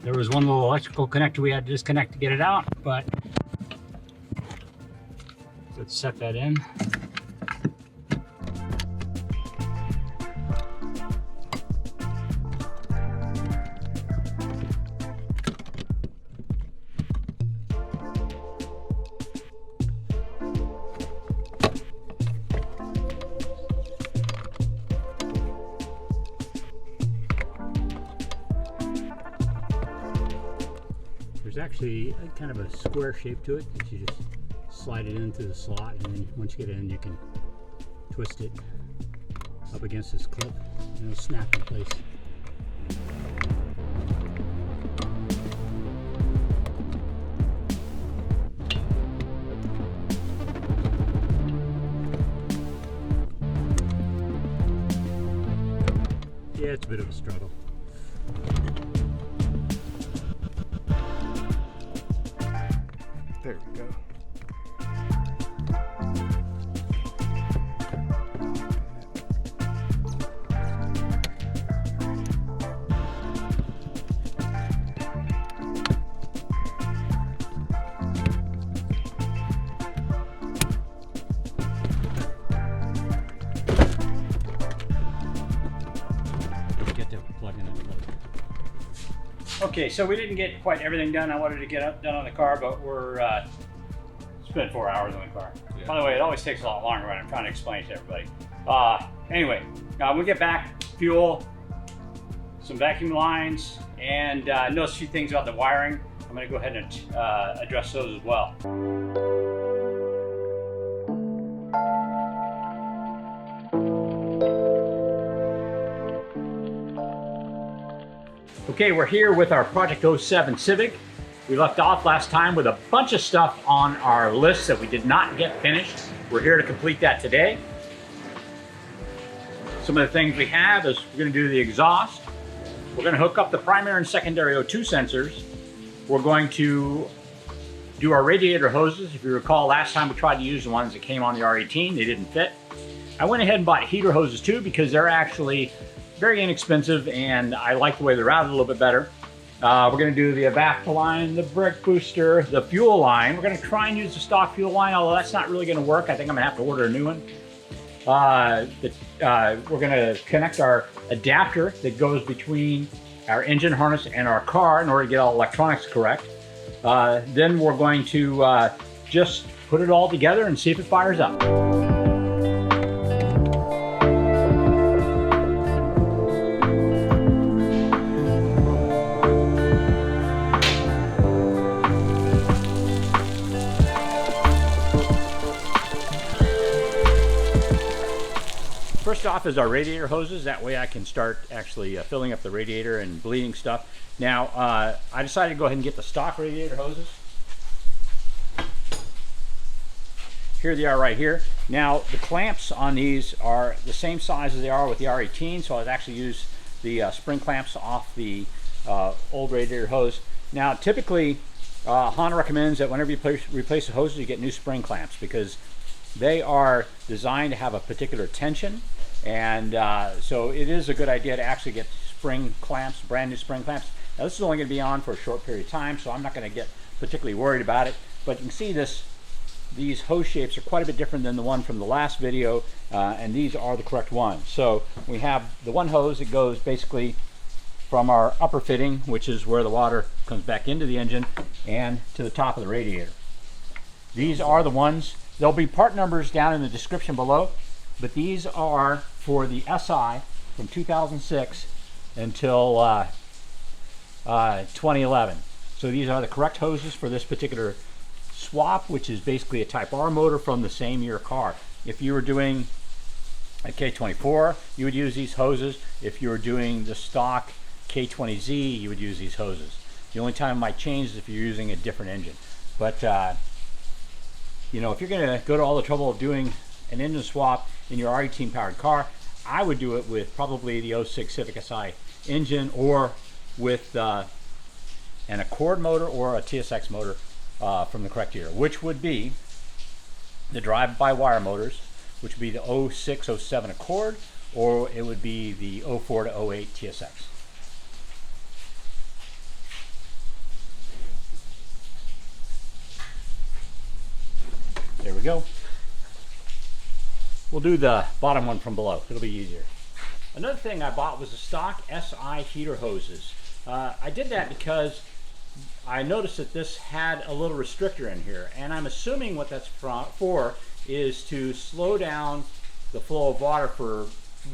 There was one little electrical connector we had to disconnect to get it out, but Let's set that in. There's actually a kind of a square shape to it that you just slide it into the slot, and then once you get it in, you can twist it up against this clip and it'll snap in place. Yeah, it's a bit of a struggle. There we go. Get to plug in it. Okay, so we didn't get quite everything done I wanted to get done on the car, but we're spent 4 hours on the car. Yeah. By the way, it always takes a lot longer when I'm trying to explain to everybody. Anyway, we'll get back, fuel, some vacuum lines, and notice a few things about the wiring. I'm going to go ahead and address those as well. Okay, we're here with our Project 07 Civic. We left off last time with a bunch of stuff on our list that we did not get finished. We're here to complete that today. Some of the things we have is we're going to do the exhaust. We're going to hook up the primary and secondary O2 sensors. We're going to do our radiator hoses. If you recall, last time we tried to use the ones that came on the R18, they didn't fit. I went ahead and bought heater hoses too because they're actually very inexpensive and I like the way they're routed a little bit better. We're going to do the evap line, the brake booster, the fuel line. We're going to try and use the stock fuel line, although that's not really going to work. I think I'm going to have to order a new one. We're going to connect our adapter that goes between our engine harness and our car in order to get all electronics correct. Then we're going to just put it all together and see if it fires up. First off is our radiator hoses. That way I can start actually filling up the radiator and bleeding stuff. Now, I decided to go ahead and get the stock radiator hoses. Here they are right here. Now, the clamps on these are the same size as they are with the R18, so I've actually used the spring clamps off the old radiator hose. Now, typically, Honda recommends that whenever you replace the hoses, you get new spring clamps because they are designed to have a particular tension, and so it is a good idea to actually get spring clamps, brand new spring clamps. Now this is only going to be on for a short period of time, so I'm not going to get particularly worried about it, but you can see these hose shapes are quite a bit different than the one from the last video, and these are the correct ones. So we have the one hose that goes basically from our upper fitting, which is where the water comes back into the engine, and to the top of the radiator. These are the ones. There'll be part numbers down in the description below, but these are for the SI from 2006 until 2011. So these are the correct hoses for this particular swap, which is basically a Type R motor from the same year car. If you were doing a K24, you would use these hoses. If you were doing the stock K20Z, you would use these hoses. The only time it might change is if you're using a different engine. But you know, if you're going to go to all the trouble of doing an engine swap in your R18 powered car, I would do it with probably the 06 Civic Si engine, or with an Accord motor or a TSX motor from the correct year, which would be the drive-by-wire motors, which would be the 06, 07 Accord, or it would be the 04 to 08 TSX. There we go. We'll do the bottom one from below. It'll be easier. Another thing I bought was the stock SI heater hoses. I did that because I noticed that this had a little restrictor in here, and I'm assuming what that's for is to slow down the flow of water for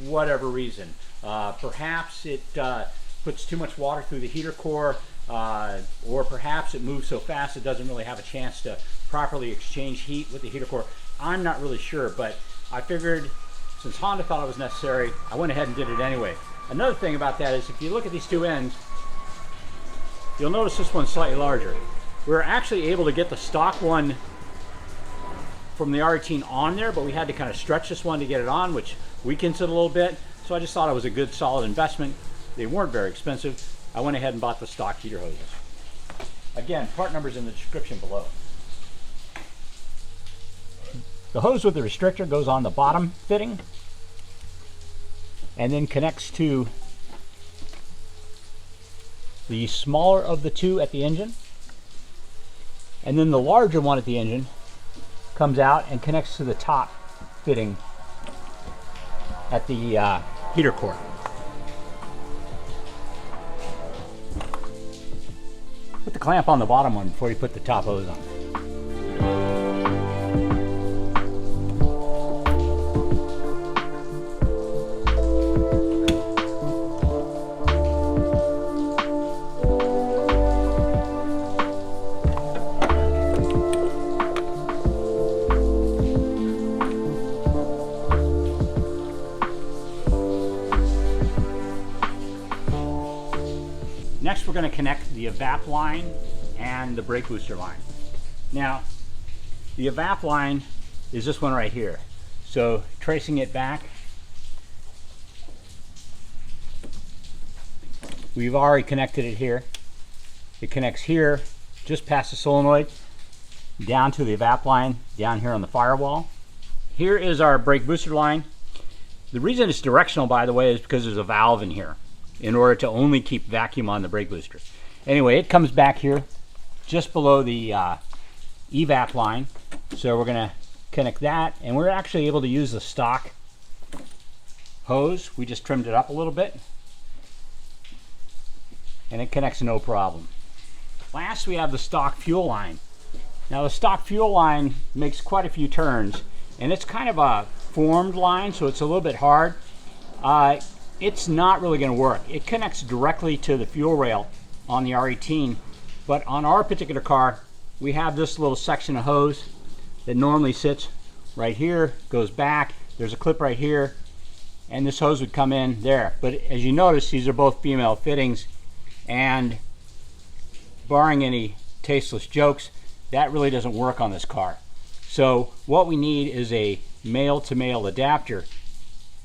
whatever reason. Perhaps it puts too much water through the heater core, or perhaps it moves so fast it doesn't really have a chance to properly exchange heat with the heater core. I'm not really sure, but I figured since Honda thought it was necessary, I went ahead and did it anyway. Another thing about that is if you look at these two ends, you'll notice this one's slightly larger. We're actually able to get the stock one from the R18 on there, but we had to kind of stretch this one to get it on, which weakens it a little bit. So I just thought it was a good solid investment. They weren't very expensive. I went ahead and bought the stock heater hoses. Again, part numbers in the description below. The hose with the restrictor goes on the bottom fitting and then connects to the smaller of the two at the engine, and then the larger one at the engine comes out and connects to the top fitting at the heater core. Put the clamp on the bottom one before you put the top hose on. Next, we're going to connect the evap line and the brake booster line. Now, the evap line is this one right here. So, tracing it back, we've already connected it here. It connects here, just past the solenoid, down to the evap line, down here on the firewall. Here is our brake booster line. The reason it's directional, by the way, is because there's a valve in here in order to only keep vacuum on the brake booster. Anyway, it comes back here just below the evap line. So we're going to connect that, and we're actually able to use the stock hose. We just trimmed it up a little bit, and it connects no problem. Last, we have the stock fuel line. Now, the stock fuel line makes quite a few turns, and it's kind of a formed line, so it's a little bit hard. It's not really going to work. It connects directly to the fuel rail on the R18, but on our particular car, we have this little section of hose that normally sits right here, goes back, there's a clip right here, and this hose would come in there. But as you notice, these are both female fittings, and barring any tasteless jokes, that really doesn't work on this car. So what we need is a male-to-male adapter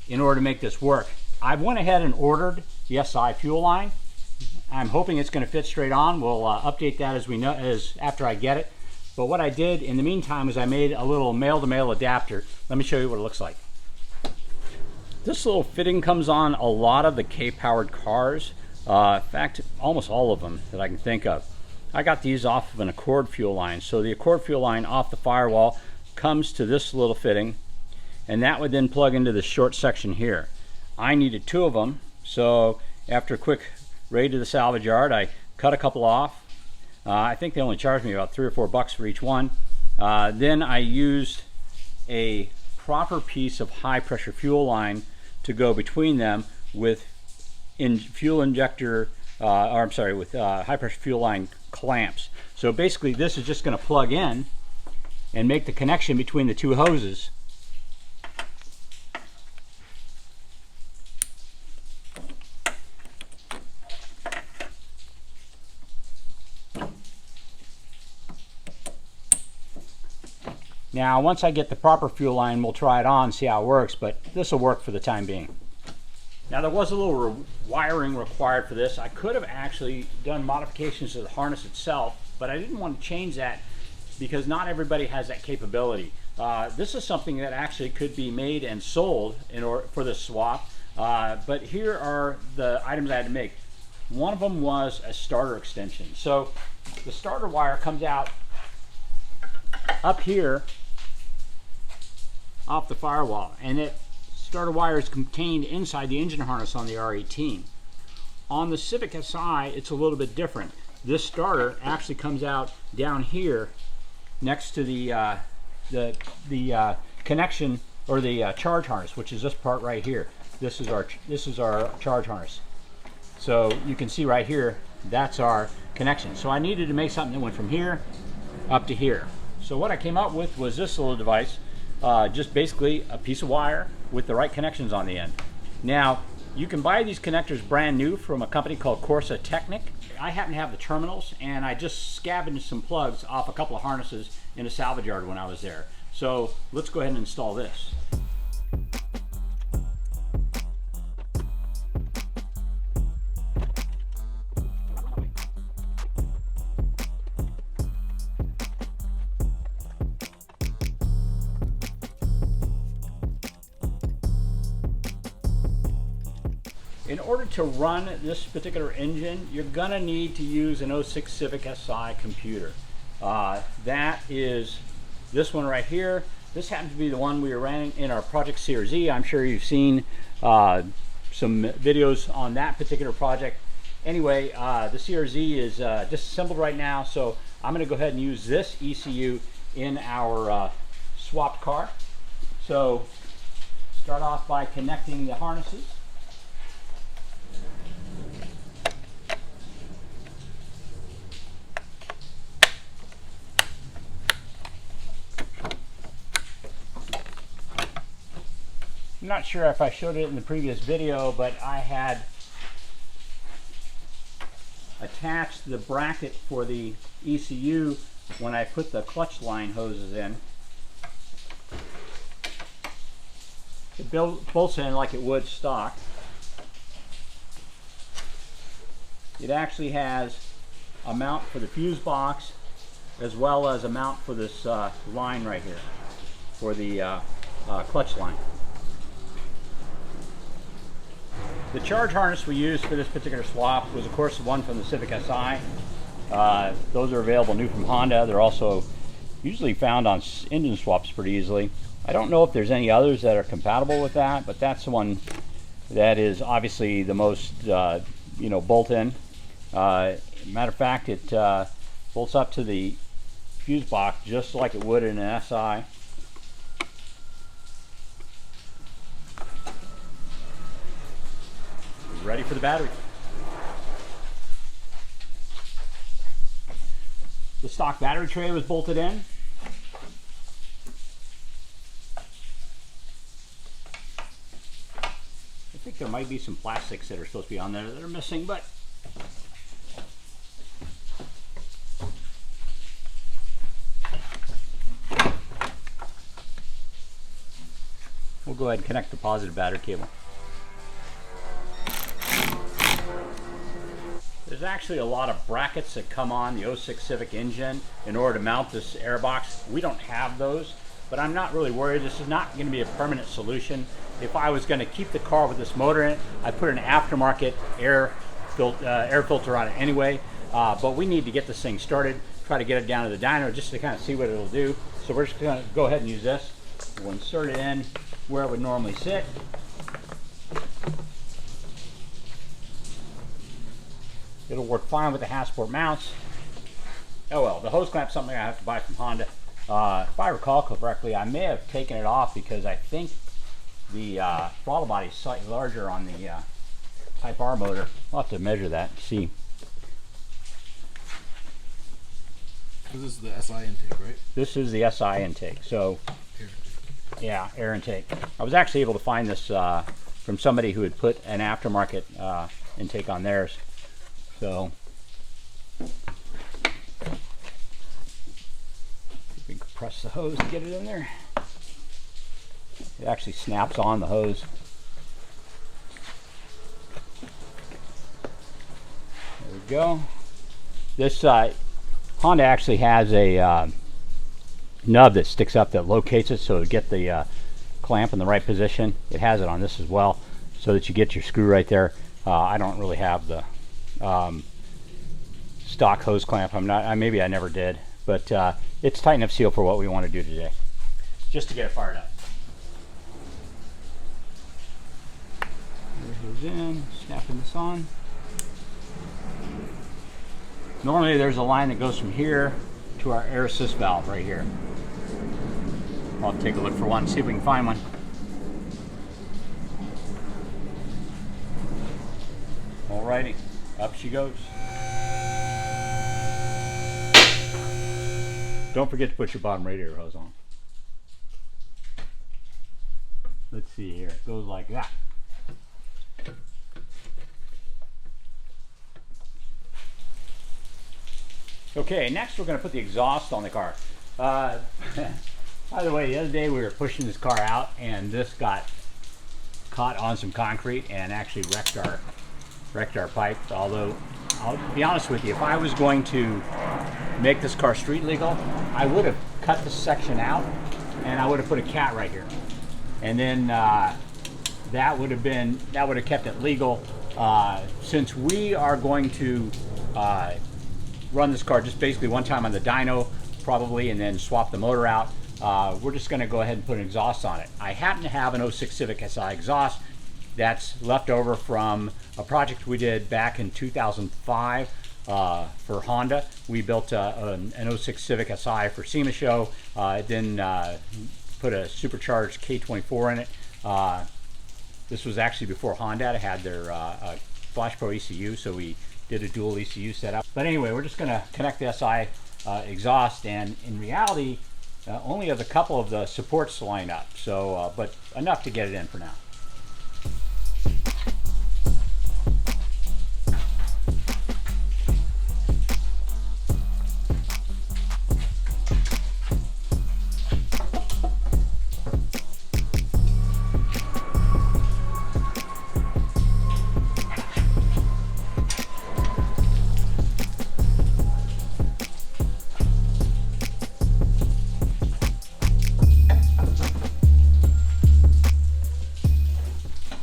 in order to make this work. I went ahead and ordered the SI fuel line. I'm hoping it's going to fit straight on. We'll update that as after I get it. But what I did in the meantime is I made a little male-to-male adapter. Let me show you what it looks like. This little fitting comes on a lot of the K-powered cars. In fact, almost all of them that I can think of. I got these off of an Accord fuel line. So the Accord fuel line off the firewall comes to this little fitting, and that would then plug into this short section here. I needed two of them, so after a quick raid to the salvage yard, I cut a couple off. I think they only charged me about $3 or $4 for each one. Then I used a proper piece of high pressure fuel line to go between them with fuel injector, with high pressure fuel line clamps. So basically this is just going to plug in and make the connection between the two hoses. Now, once I get the proper fuel line, we'll try it on, see how it works, but this will work for the time being. Now, there was a little wiring required for this. I could have actually done modifications to the harness itself, but I didn't want to change that because not everybody has that capability. This is something that actually could be made and sold in order for this swap, but here are the items I had to make. One of them was a starter extension. So the starter wire comes out up here off the firewall, and it starter wire is contained inside the engine harness on the R18. On the Civic Si, it's a little bit different. This starter actually comes out down here next to the connection, or the charge harness, which is this part right here. This is our charge harness. So you can see right here, that's our connection. So I needed to make something that went from here up to here. So what I came up with was this little device, just basically a piece of wire with the right connections on the end. Now, you can buy these connectors brand new from a company called Corsa Technic. I happen to have the terminals, and I just scavenged some plugs off a couple of harnesses in a salvage yard when I was there. So let's go ahead and install this. In order to run this particular engine, you're gonna need to use an 06 Civic Si computer. That is this one right here. This happens to be the one we were running in our Project CRZ. I'm sure you've seen some videos on that particular project. Anyway, the CRZ is disassembled right now, so I'm gonna go ahead and use this ECU in our swapped car. So start off by connecting the harnesses. I'm not sure if I showed it in the previous video, but I had attached the bracket for the ECU when I put the clutch line hoses in. It bolts in like it would stock. It actually has a mount for the fuse box, as well as a mount for this line right here, for the clutch line. The charge harness we used for this particular swap was, of course, the one from the Civic Si. Those are available new from Honda. They're also usually found on engine swaps pretty easily. I don't know if there's any others that are compatible with that, but that's the one that is obviously the most, bolt-in. Matter of fact, it bolts up to the fuse box just like it would in an SI. Ready for the battery. The stock battery tray was bolted in. I think there might be some plastics that are supposed to be on there that are missing, but we'll go ahead and connect the positive battery cable. There's actually a lot of brackets that come on the 06 Civic engine in order to mount this air box. We don't have those, but I'm not really worried. This is not going to be a permanent solution. If I was going to keep the car with this motor in it, I'd put an aftermarket air filter on it anyway, but we need to get this thing started, try to get it down to the dyno just to kind of see what it'll do. So we're just going to go ahead and use this. We'll insert it in where it would normally sit. It'll work fine with the Hasport mounts. Oh well, the hose clamp's something I have to buy from Honda. If I recall correctly, I may have taken it off because I think the throttle body is slightly larger on the Type R motor. I'll have to measure that and see. This is the SI intake, right? This is the SI intake. So, yeah, air intake. I was actually able to find this from somebody who had put an aftermarket intake on theirs. So, we can press the hose to get it in there. It actually snaps on the hose. There we go. This Honda actually has a nub that sticks up that locates it, so to get the clamp in the right position. It has it on this as well, so that you get your screw right there. I don't really have the stock hose clamp. Maybe I never did, but it's tight enough seal for what we want to do today, just to get it fired up. goes in, snapping this on. Normally there's a line that goes from here to our air assist valve right here. I'll take a look for one, see if we can find one. Alrighty, up she goes. Don't forget to put your bottom radiator hose on. Let's see here, it goes like that. Okay, next we're going to put the exhaust on the car. By the way, the other day we were pushing this car out and this got caught on some concrete and actually wrecked our pipe. Although, I'll be honest with you, if I was going to make this car street legal, I would have cut this section out and I would have put a cat right here. And then that would have kept it legal. Since we are going to run this car just basically one time on the dyno probably and then swap the motor out, we're just going to go ahead and put an exhaust on it. I happen to have an 06 Civic Si exhaust that's left over from a project we did back in 2005 for Honda. We built an 06 Civic Si for SEMA show, then put a supercharged K24 in it. This was actually before Honda had their Flash Pro ECU, so we did a dual ECU setup. But anyway, we're just going to connect the SI exhaust, and in reality, only have a couple of the supports to line up, so but enough to get it in for now.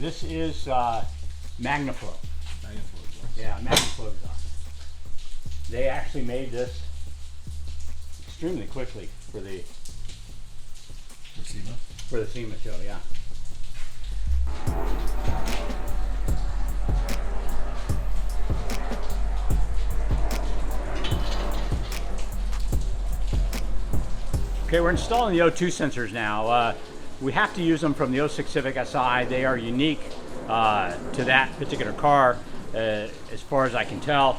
This is MagnaFlow. Yeah, MagnaFlow exhaust. They actually made this extremely quickly for the SEMA show, yeah. Okay, we're installing the O2 sensors now. We have to use them from the 06 Civic Si. They are unique to that particular car, as far as I can tell,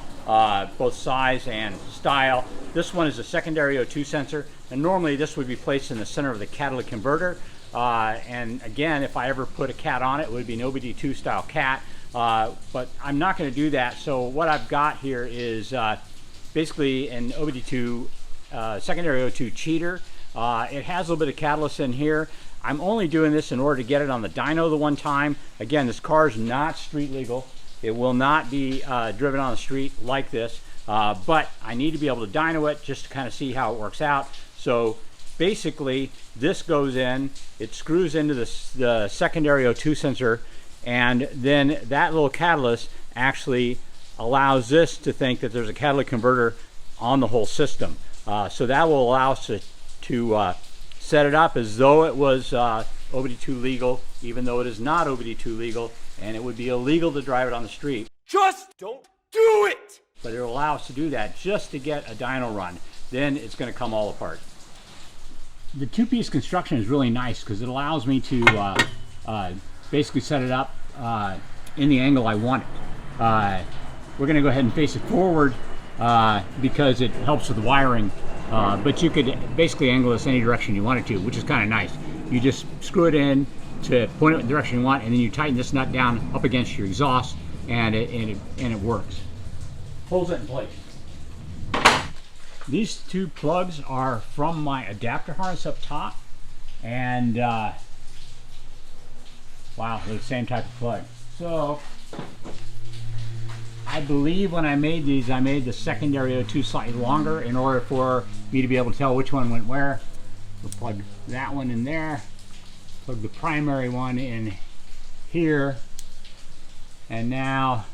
both size and style. This one is a secondary O2 sensor, and normally this would be placed in the center of the catalytic converter. And again, if I ever put a cat on it, it would be an OBD2 style cat, but I'm not going to do that. So what I've got here is basically an OBD2 secondary O2 cheater. It has a little bit of catalyst in here. I'm only doing this in order to get it on the dyno the one time. Again, this car is not street legal. It will not be driven on the street like this, but I need to be able to dyno it just to kind of see how it works out. So basically, this goes in, it screws into the secondary O2 sensor, and then that little catalyst actually allows this to think that there's a catalytic converter on the whole system. So that will allow us to set it up as though it was OBD2 legal, even though it is not OBD2 legal, and it would be illegal to drive it on the street. Just don't do it! But it will allow us to do that just to get a dyno run. Then it's going to come all apart. The two-piece construction is really nice because it allows me to basically set it up in the angle I want it. We're going to go ahead and face it forward because it helps with the wiring. But you could basically angle this any direction you want it to, which is kind of nice. You just screw it in to point it in the direction you want, and then you tighten this nut down up against your exhaust, and it works. Holds it in place. These two plugs are from my adapter harness up top, and wow, they're the same type of plug. So I believe when I made these, I made the secondary O2 slightly longer in order for me to be able to tell which one went where. We'll plug that one in there, plug the primary one in here, and now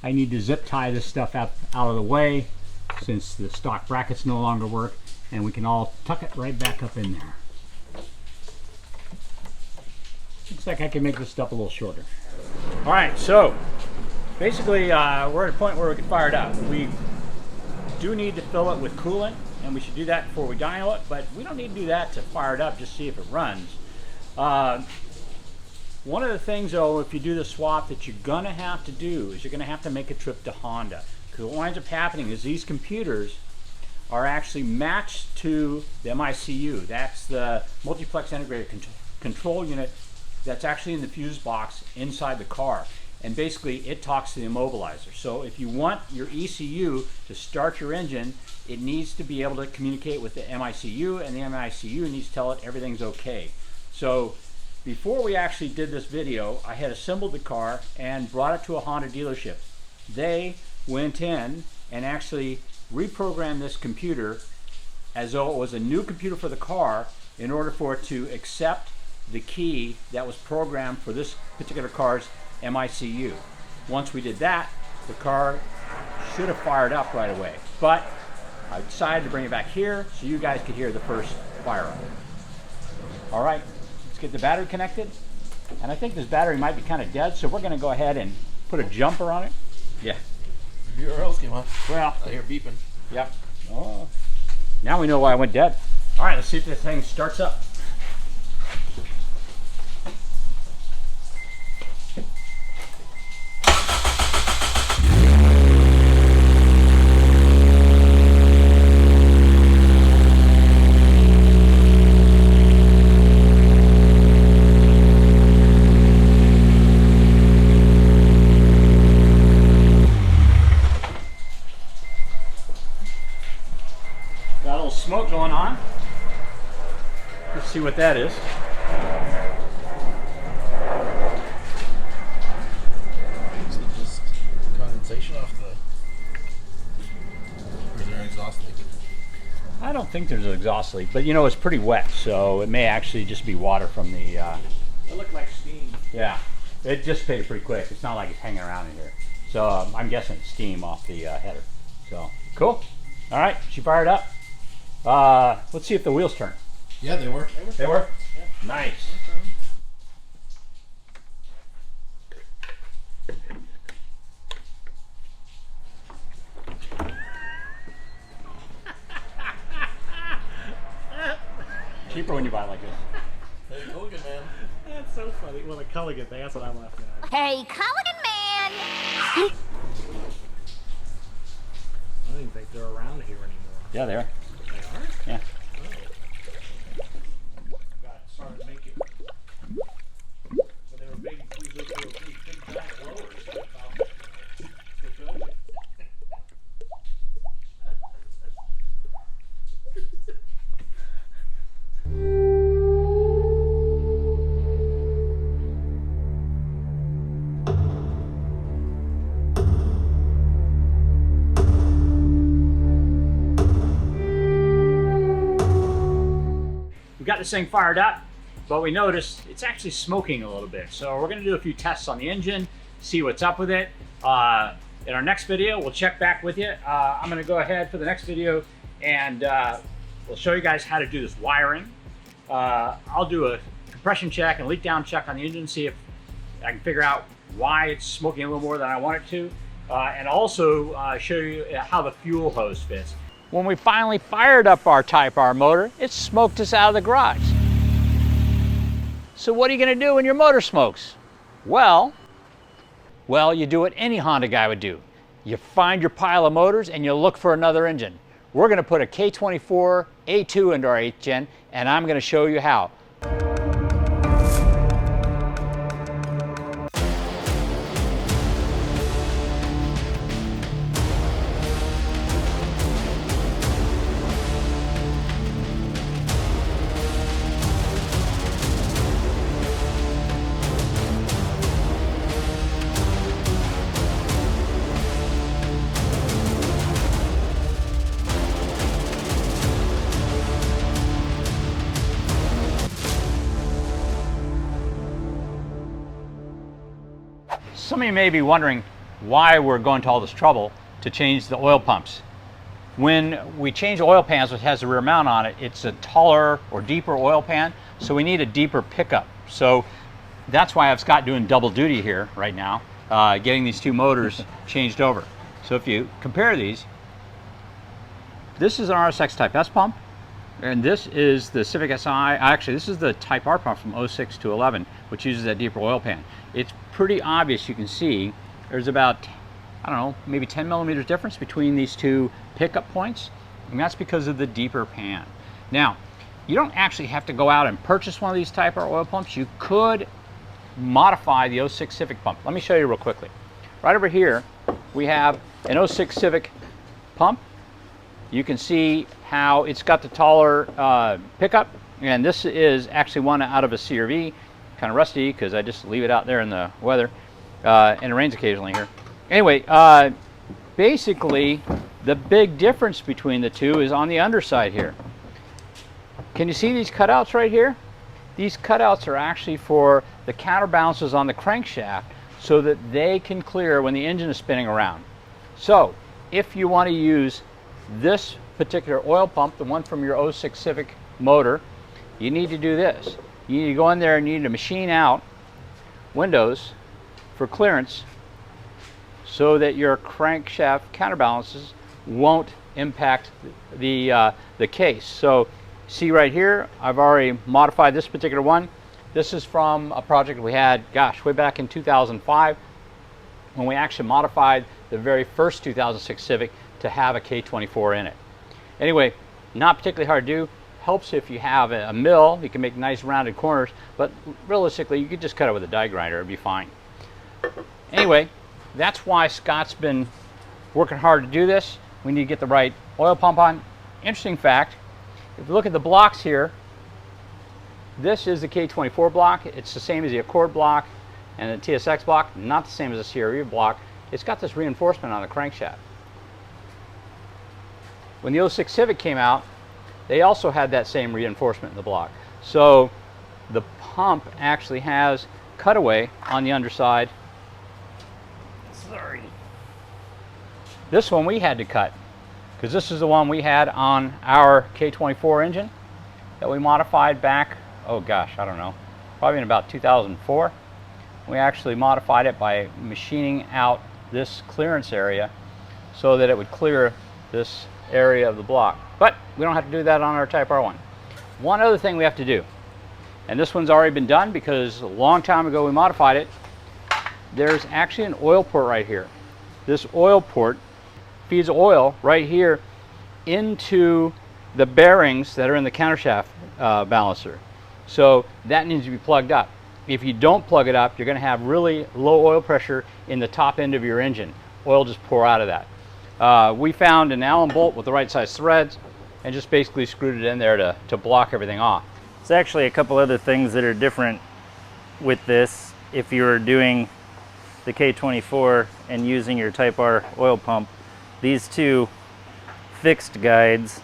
I need to zip tie this stuff out of the way since the stock brackets no longer work, and we can all tuck it right back up in there. Looks like I can make this stuff a little shorter. All right, so basically we're at a point where we can fire it up. We do need to fill it with coolant, and we should do that before we dyno it, but we don't need to do that to fire it up, just see if it runs. One of the things though, if you do the swap, that you're gonna have to do is you're gonna have to make a trip to Honda. Because what winds up happening is these computers are actually matched to the MICU. That's the multiplex integrated control unit that's actually in the fuse box inside the car. And basically it talks to the immobilizer. So if you want your ECU to start your engine, it needs to be able to communicate with the MICU, and the MICU needs to tell it everything's okay. So before we actually did this video, I had assembled the car and brought it to a Honda dealership. They went in and actually reprogrammed this computer as though it was a new computer for the car in order for it to accept the key that was programmed for this particular car's MICU. Once we did that, the car should have fired up right away. But I decided to bring it back here so you guys could hear the first fire up. All right, let's get the battery connected. And I think this battery might be kind of dead, so we're going to go ahead and put a jumper on it. Yeah. URLs came on. Well, I hear beeping. Yep. Oh. Now we know why I went dead. All right, let's see if this thing starts up. Smoke going on. Let's see what that is. Is it just condensation off the... Or is there an exhaust leak? I don't think there's an exhaust leak, but you know, it's pretty wet, so it may actually just be water from the... It looked like steam. Yeah, it dissipated pretty quick. It's not like it's hanging around in here. So I'm guessing it's steam off the header. So, cool. All right, she fired up. Let's see if the wheels turn. Yeah, they were. They were? Yeah. Nice. Cheaper when you buy it like this. Hey, Gaghagen, man. That's so funny. Well, the Gaghagen thing, that's what I'm laughing at. Hey, Gaghagen man! I don't even think they're around here anymore. Yeah, they are. They are? Yeah. Oh. Got started making. So they were big, these big giant blowers. So about, the Gaghagen. We got this thing fired up, but we noticed it's actually smoking a little bit. So we're gonna do a few tests on the engine, see what's up with it. In our next video, we'll check back with you. I'm gonna go ahead for the next video and we'll show you guys how to do this wiring. I'll do a compression check and leak down check on the engine, see if I can figure out why it's smoking a little more than I want it to. And also show you how the fuel hose fits. When we finally fired up our Type R motor, it smoked us out of the garage. So what are you gonna do when your motor smokes? Well, you do what any Honda guy would do. You find your pile of motors and you look for another engine. We're gonna put a K24 A2 into our 8th gen, and I'm gonna show you how. Some of you may be wondering why we're going to all this trouble to change the oil pumps. When we change oil pans, which has a rear mount on it, it's a taller or deeper oil pan, so we need a deeper pickup. So that's why I have Scott doing double duty here right now, getting these two motors changed over. So if you compare these, this is an RSX Type S pump, and this is the Civic Si. Actually, this is the Type R pump from 06 to 11, which uses that deeper oil pan. It's pretty obvious. You can see there's about, I don't know, maybe 10 millimeters difference between these two pickup points, and that's because of the deeper pan. Now, you don't actually have to go out and purchase one of these Type R oil pumps. You could modify the 06 Civic pump. Let me show you real quickly. Right over here, we have an 06 Civic pump. You can see how it's got the taller pickup, and this is actually one out of a CRV, kind of rusty because I just leave it out there in the weather, and it rains occasionally here. Anyway, basically the big difference between the two is on the underside here. Can you see these cutouts right here? These cutouts are actually for the counterbalances on the crankshaft so that they can clear when the engine is spinning around. So if you want to use this particular oil pump, the one from your 06 Civic motor, you need to do this. You need to go in there and you need to machine out windows for clearance so that your crankshaft counterbalances won't impact the case. So see right here, I've already modified this particular one. This is from a project we had, gosh, way back in 2005 when we actually modified the very first 2006 Civic to have a K24 in it. Anyway, not particularly hard to do. Helps if you have a mill. You can make nice rounded corners, but realistically you could just cut it with a die grinder, it'd be fine. Anyway, that's why Scott's been working hard to do this. We need to get the right oil pump on. Interesting fact, if you look at the blocks here, this is the K24 block. It's the same as the Accord block and the TSX block, not the same as the CRV block. It's got this reinforcement on the crankshaft. When the 06 Civic came out, they also had that same reinforcement in the block. So the pump actually has cutaway on the underside. Sorry. This one we had to cut because this is the one we had on our K24 engine that we modified back, oh gosh, I don't know, probably in about 2004. We actually modified it by machining out this clearance area so that it would clear this area of the block. But we don't have to do that on our Type R1. One other thing we have to do, and this one's already been done because a long time ago we modified it. There's actually an oil port right here. This oil port feeds oil right here into the bearings that are in the countershaft balancer. So that needs to be plugged up. If you don't plug it up, you're going to have really low oil pressure in the top end of your engine. Oil just pour out of that. We found an Allen bolt with the right size threads and just basically screwed it in there to block everything off. There's actually a couple other things that are different with this. If you're doing the K24 and using your Type R oil pump, these two fixed guides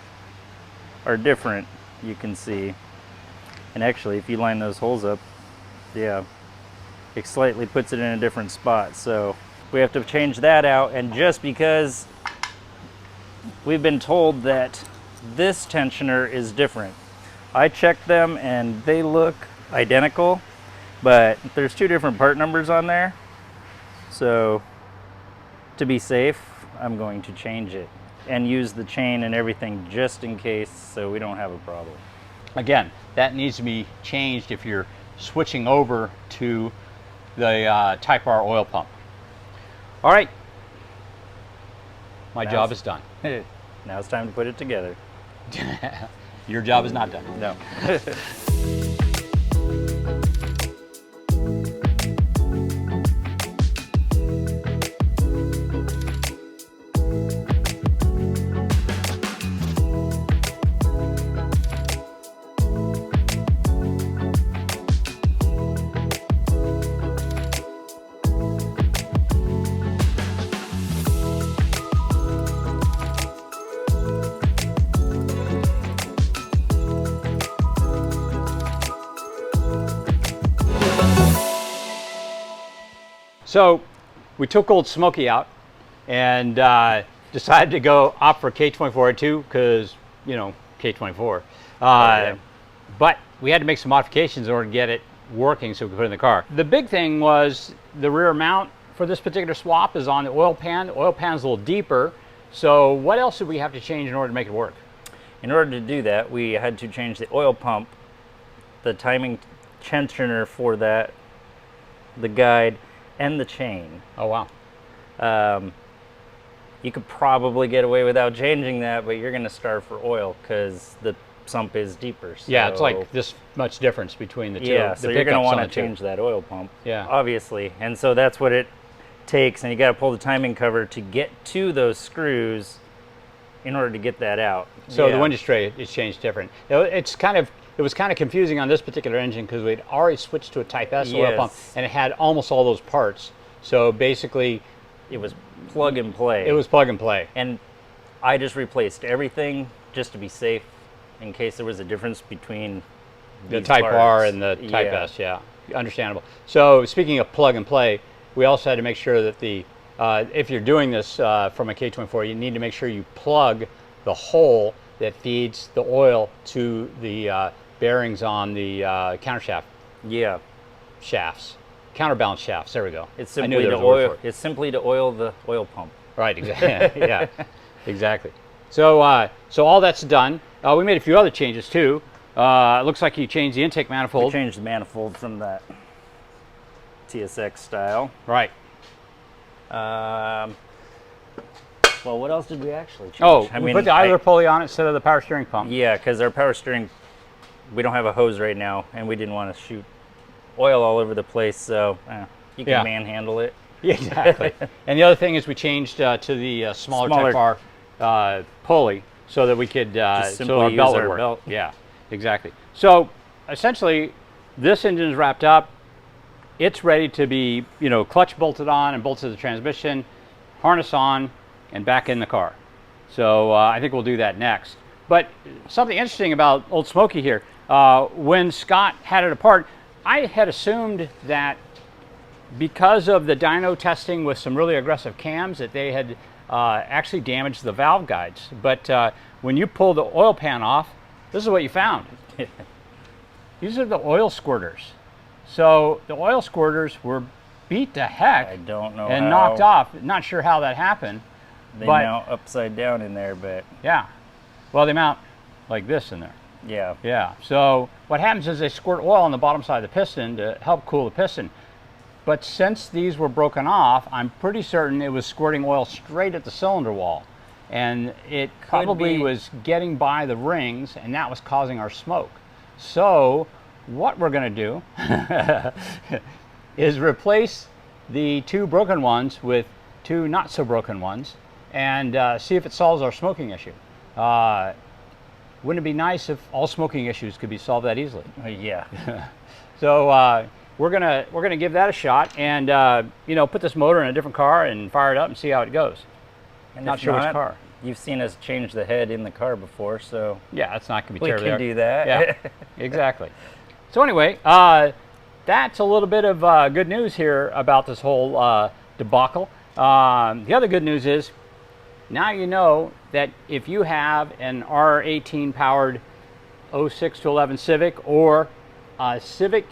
are different, you can see. And actually, if you line those holes up, yeah, it slightly puts it in a different spot. So we have to change that out. And just because we've been told that this tensioner is different, I checked them and they look identical, but there's two different part numbers on there. So to be safe, I'm going to change it and use the chain and everything just in case so we don't have a problem. Again, that needs to be changed if you're switching over to the Type R oil pump. All right, my job is done. Now it's time to put it together. Your job is not done. No. So we took old Smokey out and decided to go opt for K24 too because, you know, K24. Yeah. But we had to make some modifications in order to get it working so we could put it in the car. The big thing was the rear mount for this particular swap is on the oil pan. The oil pan's a little deeper. So what else did we have to change in order to make it work? In order to do that, we had to change the oil pump, the timing tensioner for that, the guide, and the chain. Oh, wow. You could probably get away without changing that, but you're going to starve for oil because the sump is deeper. So, yeah, it's like this much difference between the two. Yeah, so you're going to want to two. change that oil pump, yeah, obviously. And so that's what it takes, and you got to pull the timing cover to get to those screws in order to get that out. So the window tray is changed different. It was kind of confusing on this particular engine because we'd already switched to a Type S oil pump, and it had almost all those parts. So basically, it was plug and play. It was plug and play. And I just replaced everything just to be safe in case there was a difference between the Type R and the Type S. Yeah, understandable. So speaking of plug and play, we also had to make sure that the if you're doing this from a K24, you need to make sure you plug the hole that feeds the oil to the bearings on the countershaft. Yeah, shafts, counterbalance shafts. There we go. It's simply to oil. It's simply to oil the oil pump. Right. Exactly. Yeah. Exactly. So so all that's done. We made a few other changes too. It looks like you changed the intake manifold. We changed the manifold from that TSX style. Right. Well, what else did we actually change? Oh, we put the idler pulley on it instead of the power steering pump. Yeah, because our power steering, we don't have a hose right now, and we didn't want to shoot oil all over the place, so you can manhandle it. Yeah, exactly. And the other thing is we changed to the smaller Type R pulley so that we could so our belt would work. Belt. Yeah, exactly. So essentially, this engine is wrapped up. It's ready to be, clutch bolted on and bolted to the transmission, harness on, and back in the car. So I think we'll do that next. But something interesting about Old Smoky here, when Scott had it apart, I had assumed that because of the dyno testing with some really aggressive cams that they had actually damaged the valve guides. But when you pull the oil pan off, this is what you found. These are the oil squirters. So the oil squirters were beat to heck. I don't know and knocked off. Not sure how that happened. They mount upside down in there, but yeah. Well, they mount like this in there. Yeah. Yeah. So what happens is they squirt oil on the bottom side of the piston to help cool the piston. But since these were broken off, I'm pretty certain it was squirting oil straight at the cylinder wall. And it probably was getting by the rings, and that was causing our smoke. So what we're going to do is replace the two broken ones with two not so broken ones and see if it solves our smoking issue. Wouldn't it be nice if all smoking issues could be solved that easily? Yeah. So we're gonna give that a shot and put this motor in a different car and fire it up and see how it goes. And not sure which car. You've seen us change the head in the car before, so yeah, it's not gonna be we terribly can do that. Yeah, exactly. So anyway, that's a little bit of good news here about this whole debacle. The other good news is now you know that if you have an R18 powered 06 to 11 Civic or a Civic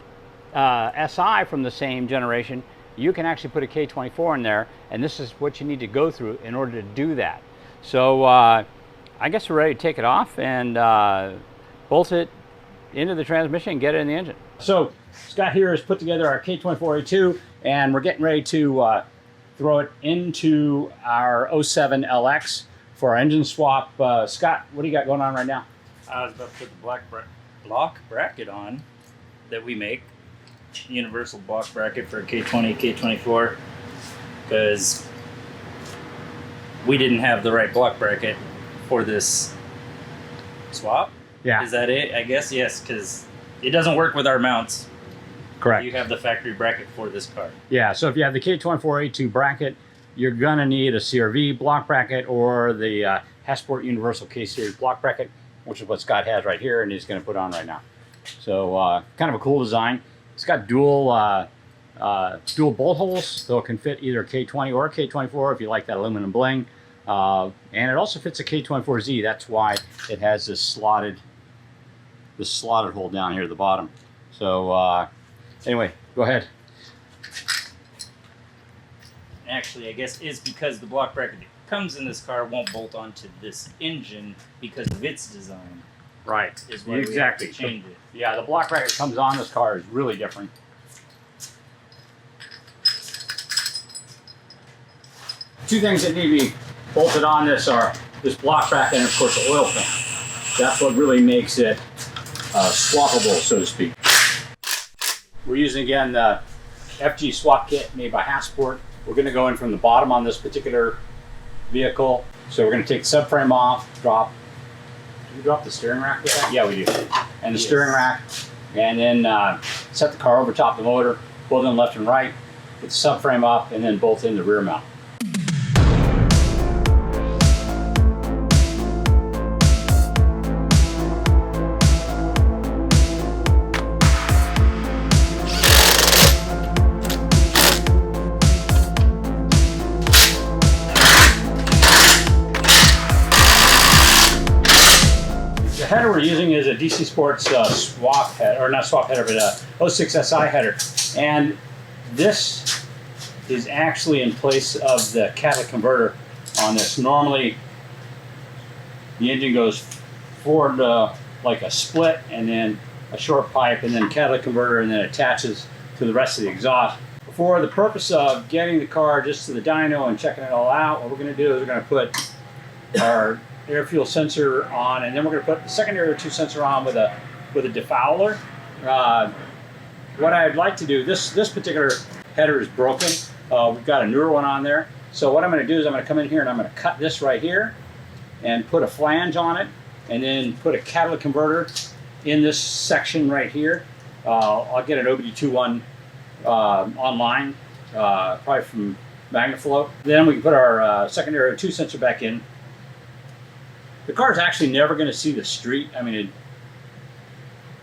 Si from the same generation, you can actually put a K24 in there, and this is what you need to go through in order to do that. So I guess we're ready to take it off and bolt it into the transmission and get it in the engine. So Scott here has put together our K24A2, and we're getting ready to throw it into our 07 LX for our engine swap. Scott, what do you got going on right now? I was about to put the block bracket on that we make, universal block bracket for K20, K24, because we didn't have the right block bracket for this swap. Yeah. Is that it? I guess yes, because it doesn't work with our mounts. Correct. You have the factory bracket for this car. Yeah, so if you have the K24A2 bracket, you're gonna need a CRV block bracket or the Hesport Universal K-Series block bracket, which is what Scott has right here and he's gonna put on right now. So kind of a cool design. It's got dual bolt holes, so it can fit either a K20 or a K24 if you like that aluminum bling. And it also fits a K24Z. That's why it has this slotted hole down here at the bottom. So Anyway, go ahead. Actually, I guess it's because the block bracket that comes in this car won't bolt onto this engine because of its design. Right. Is why Exactly. we have to change it. Yeah, the block bracket that comes on this car is really different. Two things that need to be bolted on this are this block bracket and of course the oil pan. That's what really makes it swappable, so to speak. We're using again the FG swap kit made by Hasport. We're going to go in from the bottom on this particular vehicle. So we're going to take the subframe off, drop. Do we drop the steering rack with that? Yeah, we do. And the steering rack, and then set the car over top the motor, both in left and right, put the subframe up, and then bolt in the rear mount. The header we're using is a DC Sports swap header, or not swap header, but a 06 SI header. And this is actually in place of the catalytic converter on this. Normally, the engine goes forward like a split, and then a short pipe, and then catalytic converter, and then attaches to the rest of the exhaust. For the purpose of getting the car just to the dyno and checking it all out, what we're going to do is we're going to put our air fuel sensor on, and then we're going to put the secondary R2 sensor on with a defouler. What I'd like to do, this particular header is broken. We've got a newer one on there. So what I'm going to do is I'm going to come in here and I'm going to cut this right here and put a flange on it, and then put a catalytic converter in this section right here. I'll get an OBD21 online, probably from Magnaflow. Then we can put our secondary R2 sensor back in. The car is actually never going to see the street. I mean,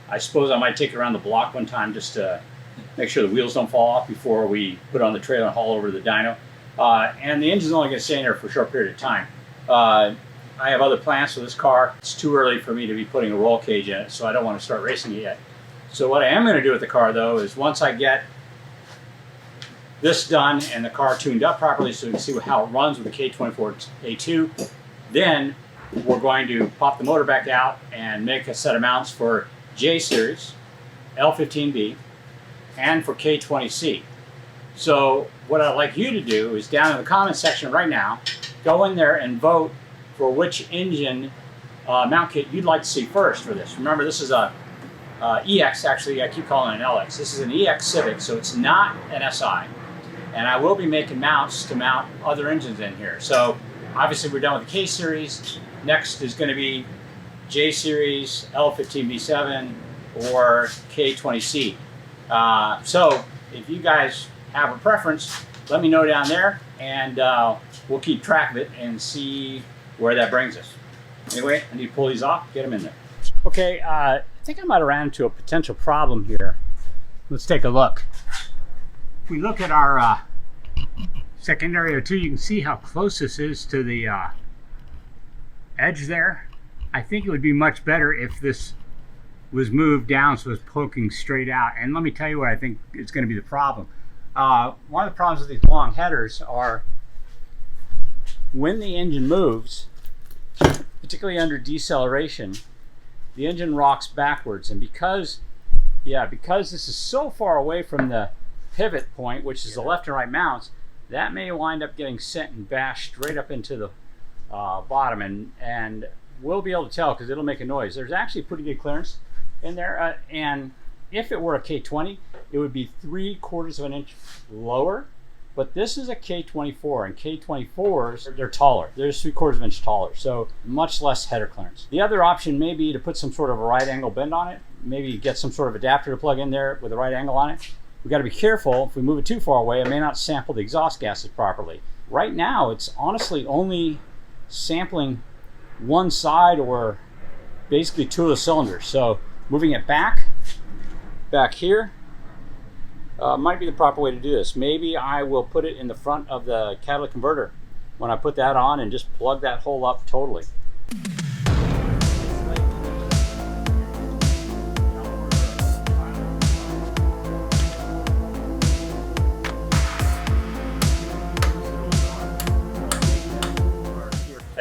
I suppose I might take it around the block one time just to make sure the wheels don't fall off before we put it on the trailer and haul over to the dyno. And the engine's only going to stay in there for a short period of time. I have other plans for this car. It's too early for me to be putting a roll cage in it, so I don't want to start racing it yet. So what I am going to do with the car, though, is once I get this done and the car tuned up properly so we can see how it runs with the K24A2, then we're going to pop the motor back out and make a set of mounts for J Series, L15B, and for K20C. So what I'd like you to do is down in the comment section right now, go in there and vote for which engine mount kit you'd like to see first for this. Remember, this is a EX, actually I keep calling it an LX. This is an EX Civic, so it's not an SI. And I will be making mounts to mount other engines in here. So obviously we're done with the K Series. Next is going to be J Series, L15B7, or K20C. So if you guys have a preference, let me know down there, and we'll keep track of it and see where that brings us. Anyway, I need to pull these off, get them in there. Okay, I think I might have ran into a potential problem here. Let's take a look. If we look at our secondary R2, you can see how close this is to the edge there. I think it would be much better if this was moved down so it's poking straight out. And let me tell you what I think is going to be the problem. One of the problems with these long headers are when the engine moves, particularly under deceleration, the engine rocks backwards. And because this is so far away from the pivot point, which is the left and right mounts, that may wind up getting sent and bashed straight up into the bottom, and we'll be able to tell because it'll make a noise. There's actually pretty good clearance in there, and if it were a K20, it would be 3/4 of an inch lower, but this is a K24, and K24s, they're taller. They're 3/4 of an inch taller, so much less header clearance. The other option may be to put some sort of a right angle bend on it, maybe get some sort of adapter to plug in there with a right angle on it. We got to be careful. If we move it too far away, it may not sample the exhaust gases properly. Right now, it's honestly only sampling one side, or basically two of the cylinders. So moving it back here might be the proper way to do this. Maybe I will put it in the front of the catalytic converter when I put that on and just plug that hole up totally.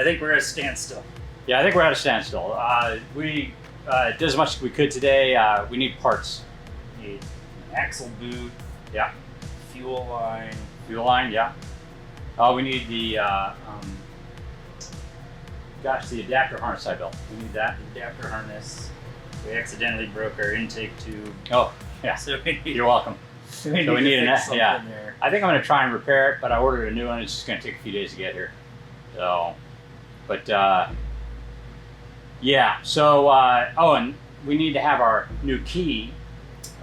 I think we're at a standstill. Yeah, I think we're at a standstill. We did as much as we could today. We need parts. We need an axle boot, Yeah. fuel line. Fuel line, yeah. We need the, the adapter harness I built. We need that. Adapter harness. We accidentally broke our intake tube. Oh, yeah. So we need, You're welcome. so we So we need to an fix S, yeah. something there. I think I'm gonna try and repair it, but I ordered a new one. It's just gonna take a few days to get here. So, but yeah. So, oh, and we need to have our new key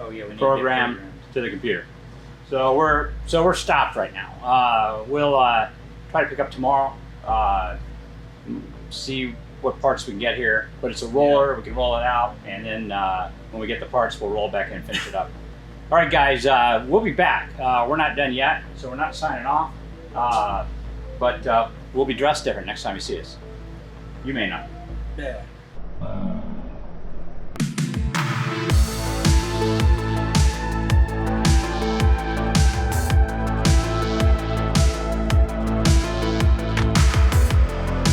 Oh yeah, we need programmed to get to the computer. So we're stopped right now. We'll try to pick up tomorrow. See what parts we can get here. But it's a roller. We can roll it out, and then when we get the parts, we'll roll back in and finish it up. All right, guys. We'll be back. We're not done yet, so we're not signing off. But we'll be dressed different next time you see us. You may not. Yeah.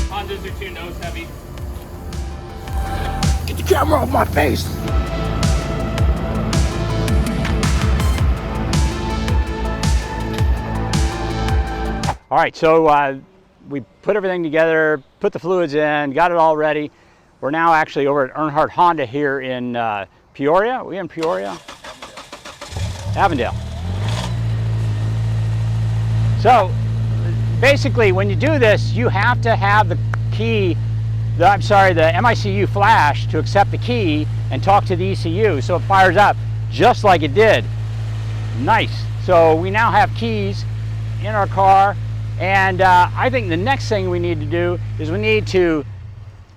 Hondas are too nose heavy. Get the camera off my face! All right, so we put everything together, put the fluids in, got it all ready. We're now actually over at Earnhardt Honda here in Peoria. Are we in Peoria? Avondale. So basically, when you do this, you have to have the key, the MICU flash to accept the key and talk to the ECU so it fires up just like it did. Nice. So we now have keys in our car. And I think the next thing we need to do is we need to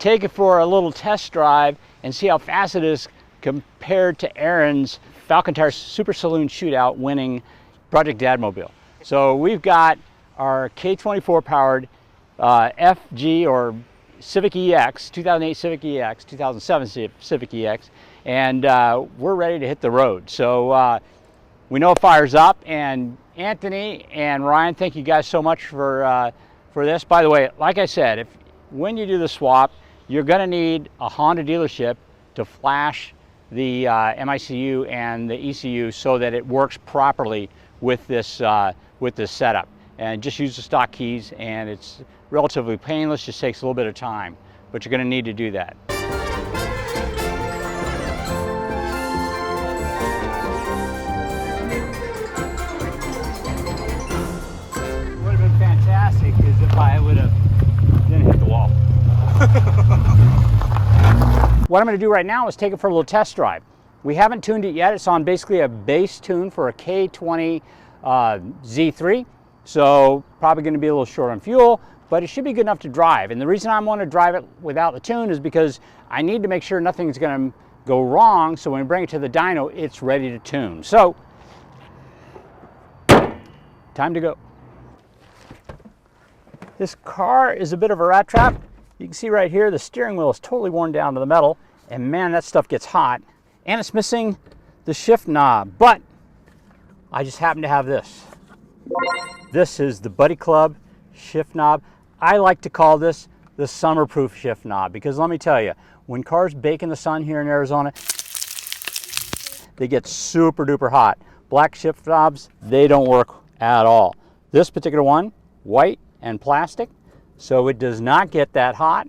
take it for a little test drive and see how fast it is compared to Aaron's Falcon Tire Super Saloon Shootout winning Project Dadmobile. So we've got our K24 powered FG or Civic EX, 2008 Civic EX, 2007 Civic EX, and we're ready to hit the road. So we know it fires up, and Anthony and Ryan, thank you guys so much for this. By the way, like I said, when you do the swap, you're going to need a Honda dealership to flash the MICU and the ECU so that it works properly with this setup. And just use the stock keys, and it's relatively painless. Just takes a little bit of time, but you're going to need to do that. Fantastic is if I would have then hit the wall. What I'm going to do right now is take it for a little test drive. We haven't tuned it yet. It's on basically a base tune for a K20 Z3, so probably going to be a little short on fuel, but it should be good enough to drive. And the reason I want to drive it without the tune is because I need to make sure nothing's going to go wrong, so when we bring it to the dyno, it's ready to tune. So, time to go. This car is a bit of a rat trap. You can see right here the steering wheel is totally worn down to the metal, and man, that stuff gets hot. And it's missing the shift knob, but I just happen to have this. This is the Buddy Club shift knob. I like to call this the summer-proof shift knob because let me tell you, when cars bake in the sun here in Arizona, they get super duper hot. Black shift knobs, they don't work at all. This particular one, white and plastic, so it does not get that hot.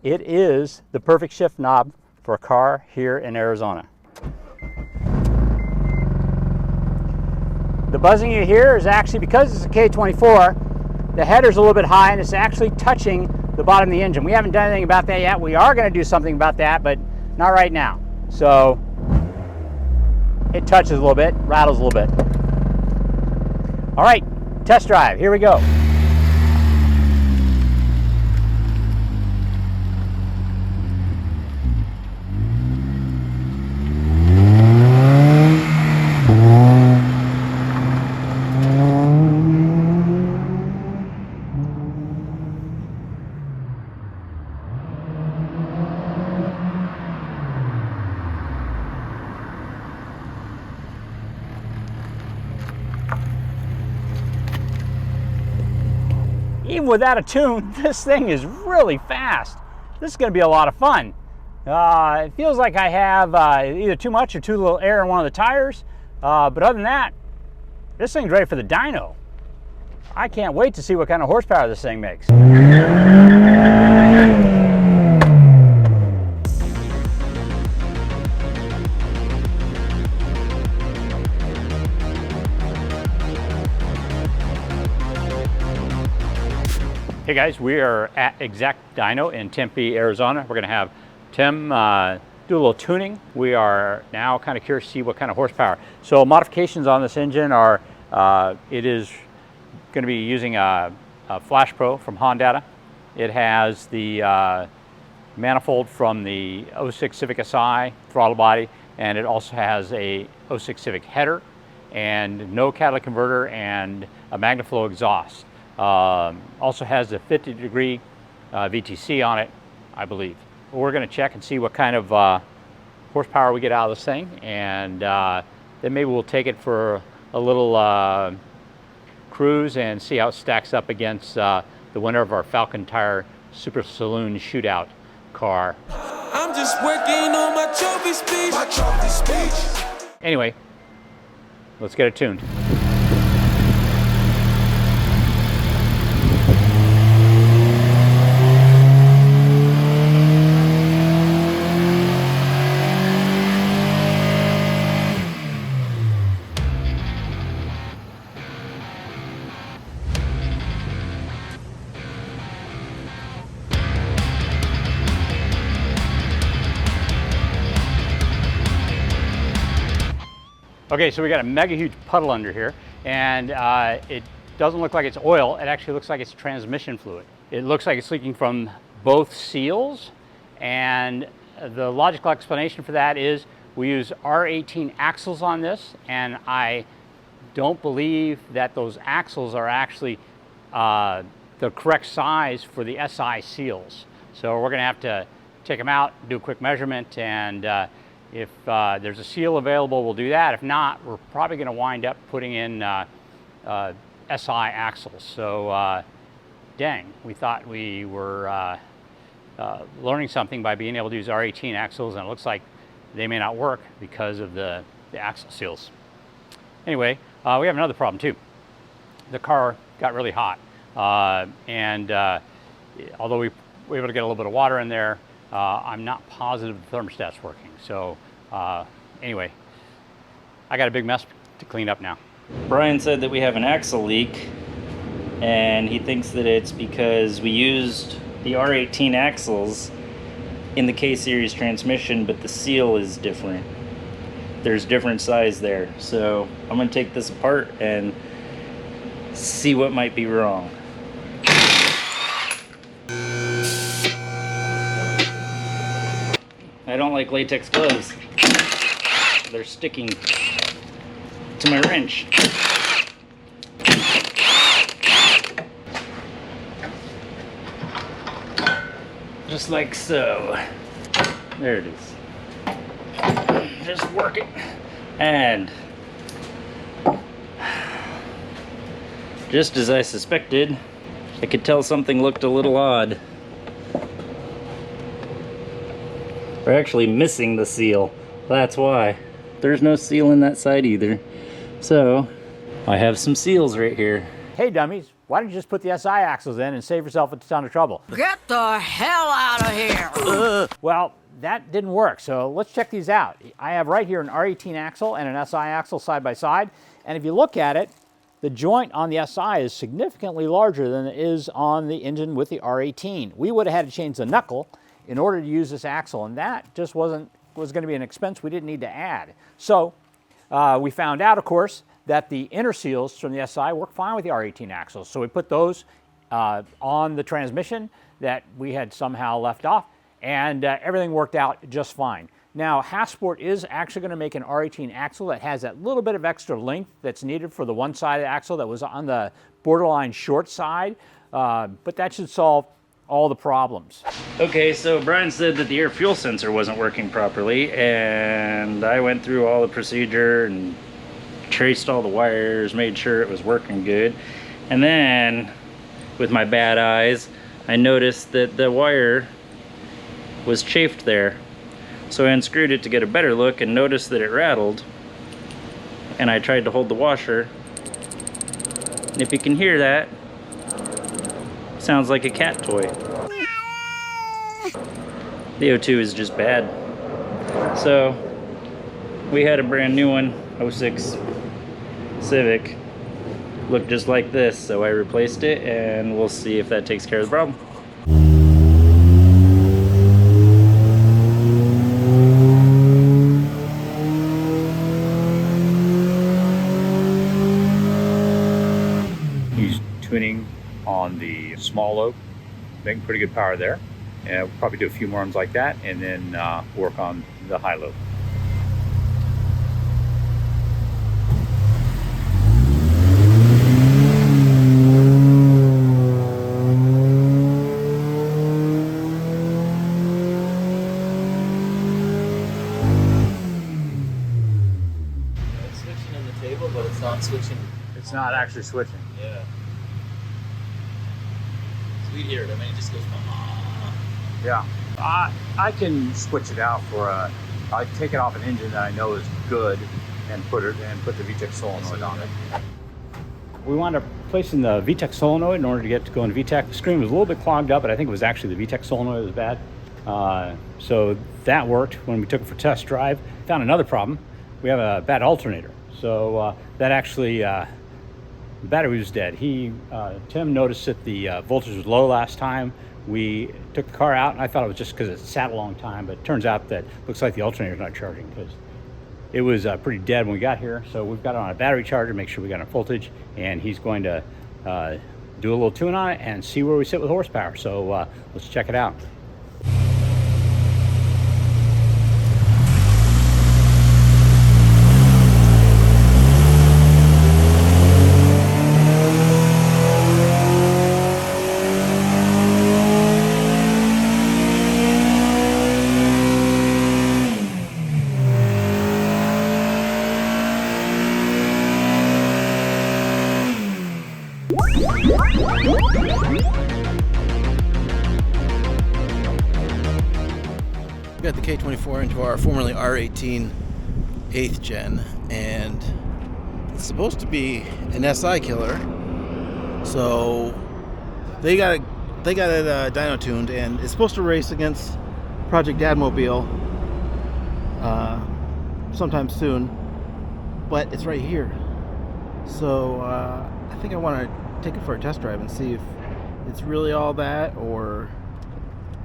It is the perfect shift knob for a car here in Arizona. The buzzing you hear is actually because it's a K24, the header's a little bit high and it's actually touching the bottom of the engine. We haven't done anything about that yet. We are going to do something about that, but not right now. So it touches a little bit, rattles a little bit. All right, test drive, here we go. without a tune, this thing is really fast. This is going to be a lot of fun. It feels like I have either too much or too little air in one of the tires, but other than that, this thing's ready for the dyno. I can't wait to see what kind of horsepower this thing makes. Hey guys, we are at Exact Dyno in Tempe, Arizona. We're going to have Tim do a little tuning. We are now kind of curious to see what kind of horsepower. So modifications on this engine are, it is going to be using a Flash Pro from Honda. It has the manifold from the 06 Civic Si throttle body, and it also has a 06 Civic header and no catalytic converter and a MagnaFlow exhaust. Also has a 50-degree VTC on it, I believe. We're going to check and see what kind of horsepower we get out of this thing, and then maybe we'll take it for a little cruise and see how it stacks up against the winner of our Falcon Tire Super Saloon Shootout car. I'm just working on my trophy speech. Anyway, let's get it tuned. Okay, so we got a mega huge puddle under here, and it doesn't look like it's oil. It actually looks like it's transmission fluid. It looks like it's leaking from both seals, and the logical explanation for that is we use R18 axles on this, and I don't believe that those axles are actually the correct size for the SI seals. So we're gonna have to take them out, do a quick measurement, and if there's a seal available, we'll do that. If not, we're probably going to wind up putting in SI axles. So, dang, we thought we were learning something by being able to use R18 axles, and it looks like they may not work because of the axle seals. Anyway, we have another problem too. The car got really hot, and although we were able to get a little bit of water in there, I'm not positive the thermostat's working. So anyway, I got a big mess to clean up now. Brian said that we have an axle leak, and he thinks that it's because we used the R18 axles in the K-series transmission, but the seal is different. There's different size there. So I'm going to take this apart and see what might be wrong. I don't like latex gloves. They're sticking to my wrench. Just like so. There it is. Just work it. And just as I suspected, I could tell something looked a little odd. We're actually missing the seal. That's why. There's no seal in that side either. So, I have some seals right here. Hey dummies, why don't you just put the SI axles in and save yourself a ton of trouble? Get the hell out of here! Well, that didn't work, so let's check these out. I have right here an R18 axle and an SI axle side by side, and if you look at it, the joint on the SI is significantly larger than it is on the engine with the R18. We would have had to change the knuckle in order to use this axle, and that just was going to be an expense we didn't need to add. So we found out, of course, that the inner seals from the SI work fine with the R18 axles. So we put those on the transmission that we had somehow left off, and everything worked out just fine. Now, Hasport is actually going to make an R18 axle that has that little bit of extra length that's needed for the one side of the axle that was on the borderline short side, but that should solve all the problems. Okay, so Brian said that the air fuel sensor wasn't working properly, and I went through all the procedure and traced all the wires, made sure it was working good, and then with my bad eyes, I noticed that the wire was chafed there. So I unscrewed it to get a better look and noticed that it rattled. And I tried to hold the washer. And if you can hear that, it sounds like a cat toy. The O2 is just bad. So we had a brand new one, 06 Civic. Looked just like this, so I replaced it, and we'll see if that takes care of the problem. He's tuning on the small lobe, making pretty good power there. And we'll probably do a few more runs like that, and then work on the high lobe. It's switching on the table, but it's not switching. It's not actually switching. Yeah. Sweet here. I mean, it just goes. Yeah, I can switch it out for a. I take it off an engine that I know is good, and put the VTEC solenoid on it. We wound up placing the VTEC solenoid in order to get to go into VTEC. The screen was a little bit clogged up, but I think it was actually the VTEC solenoid that was bad. So that worked when we took it for test drive. Found another problem. We have a bad alternator. So that actually, the battery was dead. Tim noticed that the voltage was low last time. We took the car out, and I thought it was just because it sat a long time, but it turns out that looks like the alternator's not charging because it was pretty dead when we got here. So we've got it on a battery charger, make sure we got enough voltage, and he's going to do a little tune on it and see where we sit with horsepower. So let's check it out. We got the K24 into our formerly R18 8th gen, and it's supposed to be an SI killer. So they got it dyno tuned, and it's supposed to race against Project Dadmobile sometime soon. But it's right here, so I think I want to take it for a test drive and see if it's really all that, or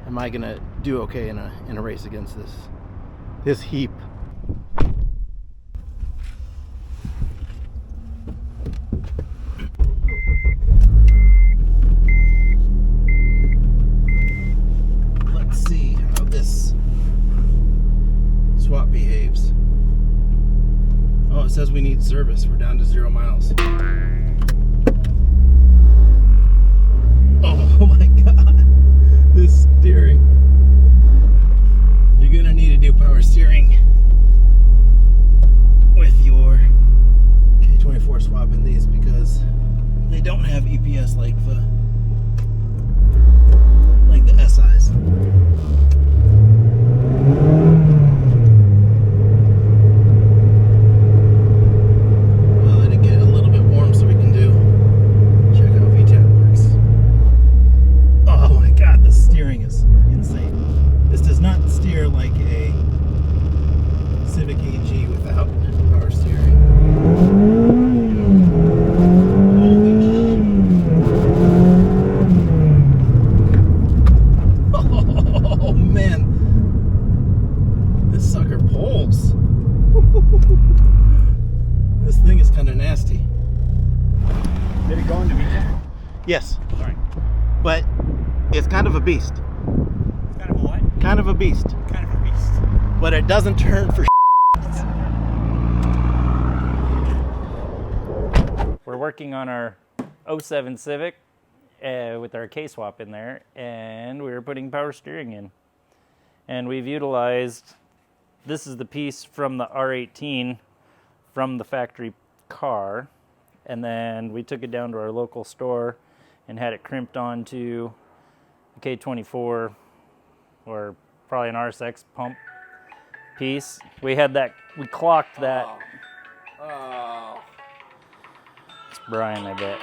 am I gonna do okay in a race against this heap. Let's see how this swap behaves. Oh, it says we need service. We're down to 0 miles. Oh my god. This steering. You're gonna need to do power steering with your K24 swapping these, because they don't have EPS like the SIs. We'll let it get a little bit warm so we can check how VTEC works. Oh my god, the steering is insane. This does not steer like a Civic AG without power steering. Holy shit. Oh man, this sucker pulls. This thing is kind of nasty. Did it go into VTEC? Yes, All right. but it's kind of a beast. Kind of a what? Kind of a beast. Kind of a beast. But it doesn't turn for We're working on our 07 Civic with our K-swap in there, and we're putting power steering in. And we've utilized, this is the piece from the R18 from the factory car, and then we took it down to our local store and had it crimped onto the K24 or probably an RSX pump piece. We clocked that. Oh. It's Brian, I bet.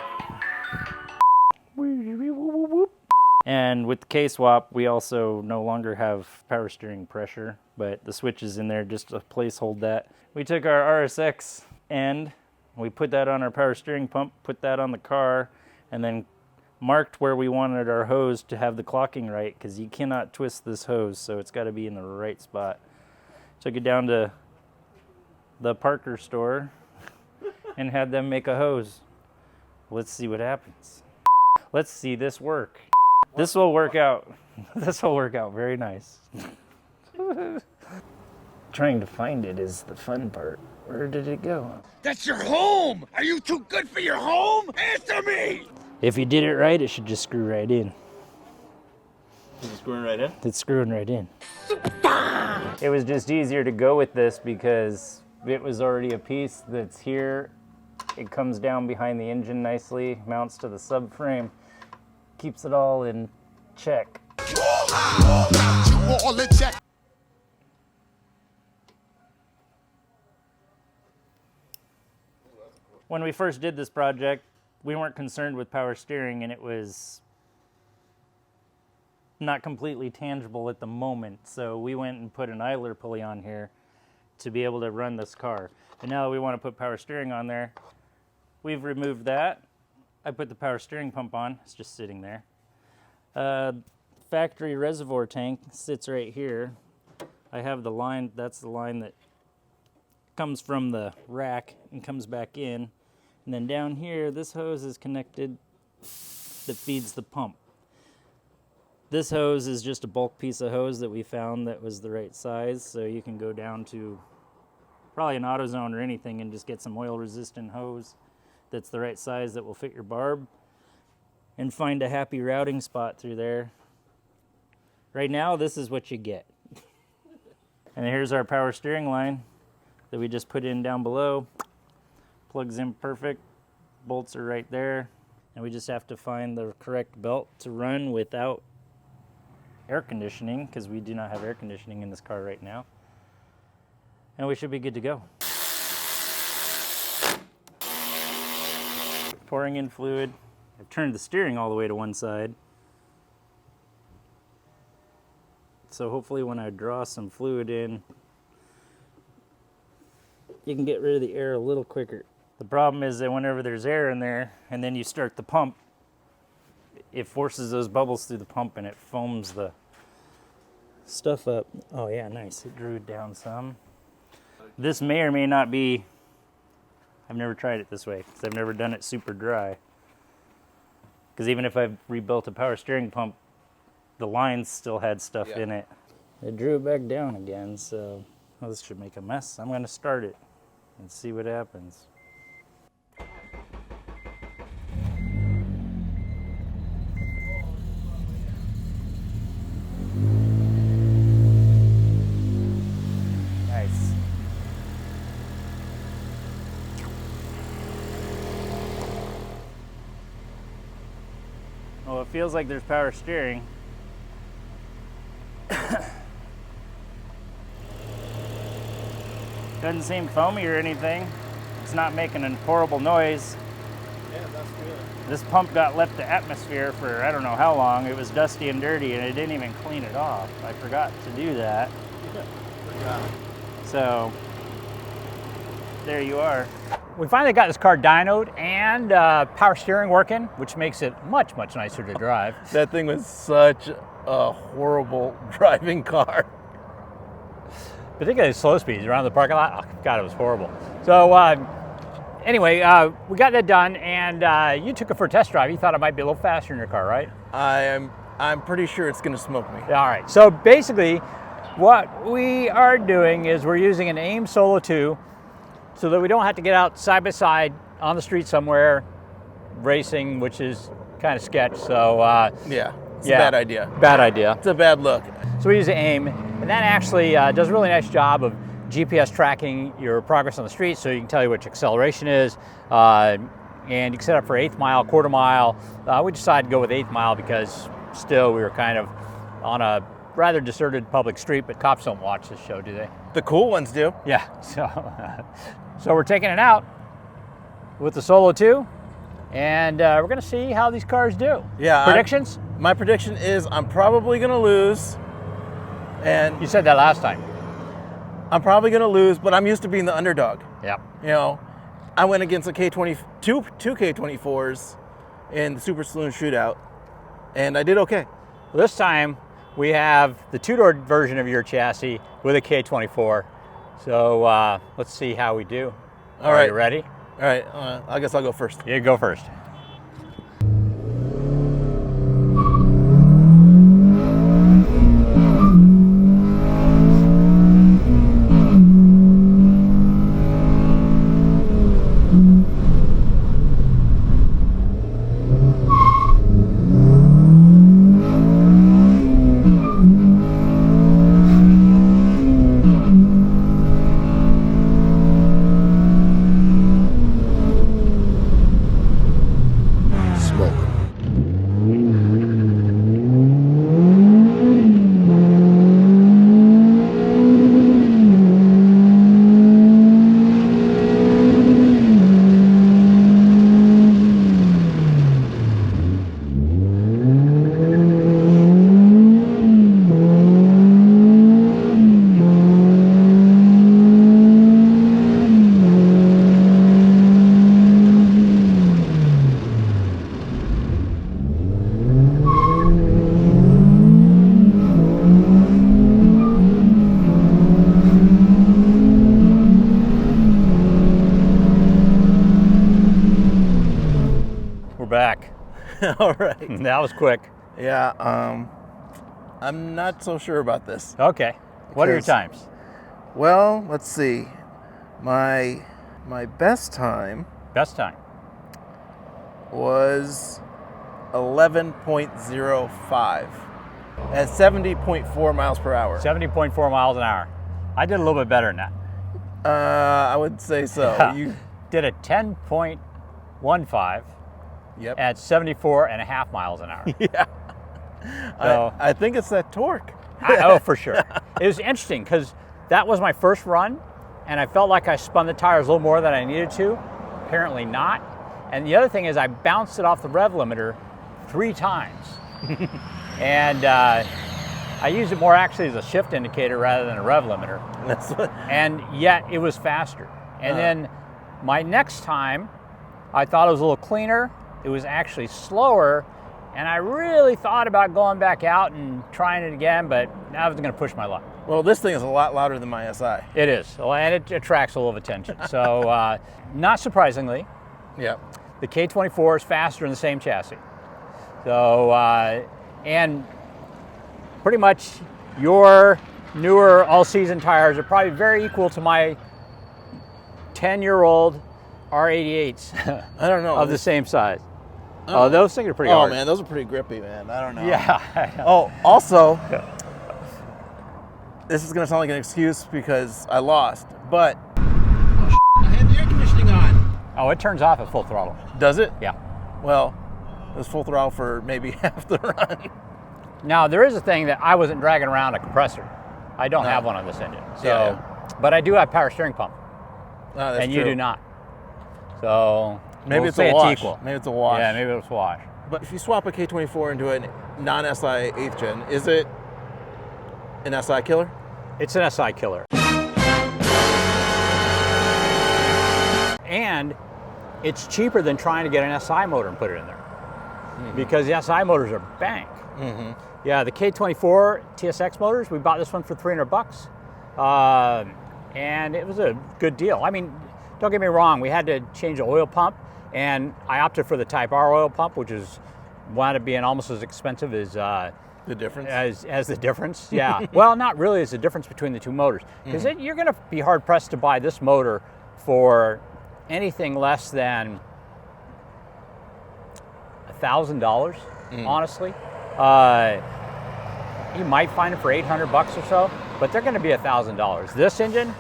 And with the K-swap, we also no longer have power steering pressure, but the switch is in there just to placehold that. We took our RSX end, we put that on our power steering pump, put that on the car, and then marked where we wanted our hose to have the clocking right, because you cannot twist this hose, so it's got to be in the right spot. Took it down to the Parker store and had them make a hose. Let's see what happens. Let's see this work. This will work out. This will work out very nice. Trying to find it is the fun part. Where did it go? That's your home! Are you too good for your home? Answer me! If you did it right, it should just screw right in. Is it screwing right in? It's screwing right in. It was just easier to go with this because it was already a piece that's here. It comes down behind the engine nicely, mounts to the subframe, keeps it all in check. When we first did this project, we weren't concerned with power steering, and it was not completely tangible at the moment, so we went and put an idler pulley on here to be able to run this car. And now that we want to put power steering on there, we've removed that. I put the power steering pump on, it's just sitting there. Factory reservoir tank sits right here. I have the line, that's the line that comes from the rack and comes back in. And then down here, this hose is connected that feeds the pump. This hose is just a bulk piece of hose that we found that was the right size, so you can go down to probably an AutoZone or anything and just get some oil-resistant hose that's the right size that will fit your barb, and find a happy routing spot through there. Right now, this is what you get. And here's our power steering line that we just put in down below. Plugs in perfect, bolts are right there, and we just have to find the correct belt to run without air conditioning, because we do not have air conditioning in this car right now. And we should be good to go. Pouring in fluid. I've turned the steering all the way to one side. So hopefully when I draw some fluid in, you can get rid of the air a little quicker. The problem is that whenever there's air in there and then you start the pump, it forces those bubbles through the pump and it foams the stuff up. Oh yeah, nice, it drew down some. This may or may not be, I've never tried it this way because I've never done it super dry. Because even if I've rebuilt a power steering pump, the lines still had stuff in it. It drew it back down again, so this should make a mess. I'm gonna start it and see what happens. Nice. Well, it feels like there's power steering. Doesn't seem foamy or anything. It's not making a horrible noise. Yeah, that's good. This pump got left to atmosphere for I don't know how long. It was dusty and dirty and it didn't even clean it off. I forgot to do that. So, there you are. We finally got this car dynoed and power steering working, which makes it much, much nicer to drive. That thing was such a horrible driving car. Particularly slow speeds around the parking lot. Oh, God, it was horrible. So anyway, we got that done, and you took it for a test drive. You thought it might be a little faster in your car, right? I'm pretty sure it's going to smoke me. All right. So basically, what we are doing is we're using an AIM Solo 2 so that we don't have to get out side by side on the street somewhere racing, which is kind of sketch. So yeah, it's a bad idea. Bad idea. It's a bad look. So we use AIM, and that actually does a really nice job of GPS tracking your progress on the street, so you can tell you which acceleration is, and you can set up for 1/8 mile, quarter mile. We decided to go with 1/8 mile because still we were kind of on a rather deserted public street, but cops don't watch this show, do they? The cool ones do. Yeah, so we're taking it out with the Solo 2, and we're gonna see how these cars do. Yeah. Predictions? My prediction is I'm probably gonna lose. And You said that last time. I'm probably gonna lose, but I'm used to being the underdog. Yeah. You know, I went against a two K24s in the Super Saloon Shootout, and I did okay. This time we have the two-door version of your chassis with a K24. So let's see how we do. All Are right. you ready? All right, I guess I'll go first. You go first. Back. All right. That was quick. Yeah. I'm not so sure about this. Okay. What are your Because- times? Well, let's see. My best time Best time. was 11.05 at 70.4 miles per hour. 70.4 miles an hour. I did a little bit better than that. I would say so. You did a 10.15 Yep. at 74.5 miles an hour. Yeah. So- I think it's that torque. Oh, for sure. It was interesting because that was my first run, and I felt like I spun the tires a little more than I needed to. Apparently not. And the other thing is I bounced it off the rev limiter 3 times. And I used it more actually as a shift indicator rather than a rev limiter. That's what. And yet it was faster. And then my next time, I thought it was a little cleaner. It was actually slower, and I really thought about going back out and trying it again, but I was going to push my luck. Well, this thing is a lot louder than my SI. It is, and it attracts a little attention. So, not surprisingly, Yeah. the K24 is faster in the same chassis. So, and pretty much your newer all-season tires are probably very equal to my 10-year-old R88s I don't know. of the same size. Oh, those things are pretty hard. Oh man, those are pretty grippy, man. I don't know. Yeah. Oh, also, this is gonna sound like an excuse because I lost, but I had the air conditioning on. Oh, it turns off at full throttle. Does it? Yeah. Well, it was full throttle for maybe half the run. Now, there is a thing that I wasn't dragging around a compressor. I don't have one on this engine. So, but I do have power steering pump, No, that's and you true. do not. So Maybe we'll it's say a wash. equal. Maybe it's a wash. Yeah, maybe it's a wash. But if you swap a K24 into a non-SI 8th gen, is it an SI killer? It's an SI killer. And it's cheaper than trying to get an SI motor and put it in there. Because the SI motors are bank. Yeah, the K24 TSX motors, we bought this one for $300. And it was a good deal. I mean, don't get me wrong, we had to change the oil pump, and I opted for the Type R oil pump, which wound up being almost as expensive as The difference? as the difference. Yeah. Well, not really as the difference between the two motors, because you're going to be hard pressed to buy this motor for anything less than $1,000. Honestly, you might find it for $800 or so, but they're going to be $1,000. This engine,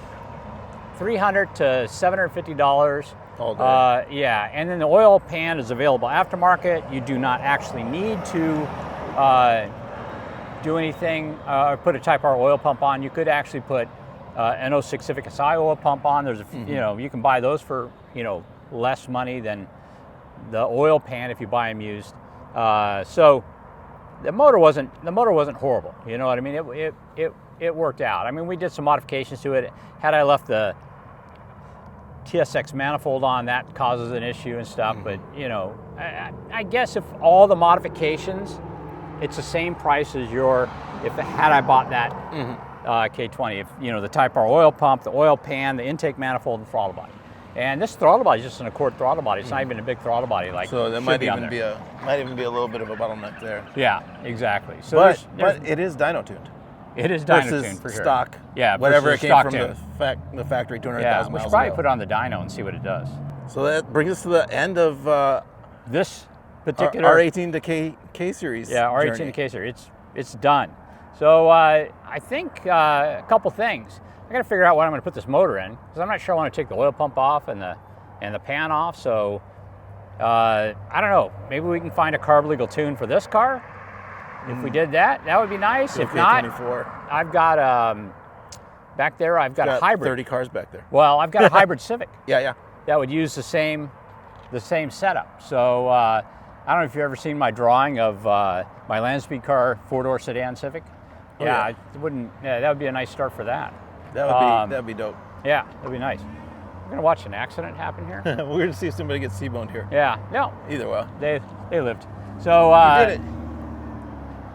$300 to $750 all day. Yeah, and then the oil pan is available aftermarket. You do not actually need to do anything or put a Type R oil pump on. You could actually put an 06 Civic Si oil pump on. There's you know, you can buy those for, you know, less money than the oil pan if you buy them used. So the motor wasn't horrible. You know what I mean? It worked out. I mean, we did some modifications to it. Had I left the TSX manifold on, that causes an issue and stuff. But you know, I guess if all the modifications, it's the same price as had I bought that K20. If you know, the Type R oil pump, the oil pan, the intake manifold, and throttle body. And this throttle body is just an Accord throttle body. It's not even a big throttle body like. So there might even be a little bit of a bottleneck there. Yeah, exactly. So but it is dyno tuned. It is dyno tuned for sure. Stock. Yeah, whatever it came from tuned. the factory 200,000 Yeah, we miles should probably ago. put it on the dyno and see what it does. So that brings us to the end of this particular R18 to K series. Yeah, R18 journey. to K series. It's done. So I think a couple things. I got to figure out what I'm going to put this motor in because I'm not sure I want to take the oil pump off and the pan off. So I don't know. Maybe we can find a carb legal tune for this car. If we did that, that would be nice. If not, I've got back there. I've got a hybrid. 30 cars back there. Well, I've got a hybrid Civic. Yeah. That would use the same setup. So I don't know if you've ever seen my drawing of my land speed car 4-door sedan Civic. Yeah, it wouldn't. Yeah, that would be a nice start for that. That'd be dope. Yeah, that'd be nice. We're gonna watch an accident happen here. We're gonna see if somebody gets T-boned here. Yeah. No. Either way. They lived. So we did it.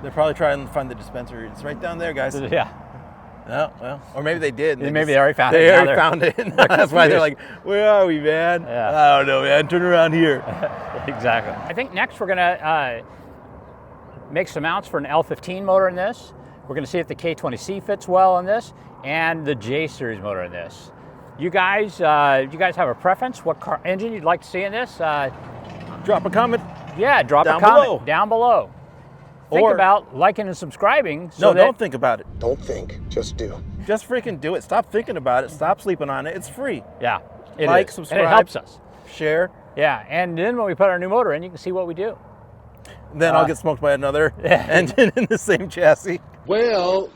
They're probably trying to find the dispenser. It's right down there, guys. Yeah. No, well, or maybe they did. Maybe they already found it. They already found it. That's why they're like, "Where are we, man? Yeah. I don't know, man. Turn around here." Exactly. I think next we're gonna make some mounts for an L15 motor in this. We're gonna see if the K20C fits well in this, and the J series motor in this. You guys have a preference? What car engine you'd like to see in this? Drop a comment. Yeah, drop a comment down below. Think about liking and subscribing. So don't think about it. Don't think, just do. Just freaking do it. Stop thinking about it. Stop sleeping on it. It's free. Yeah, like, subscribe, and it helps us. Share. Yeah, and then when we put our new motor in, you can see what we do. Then I'll get smoked by another engine in the same chassis. Well,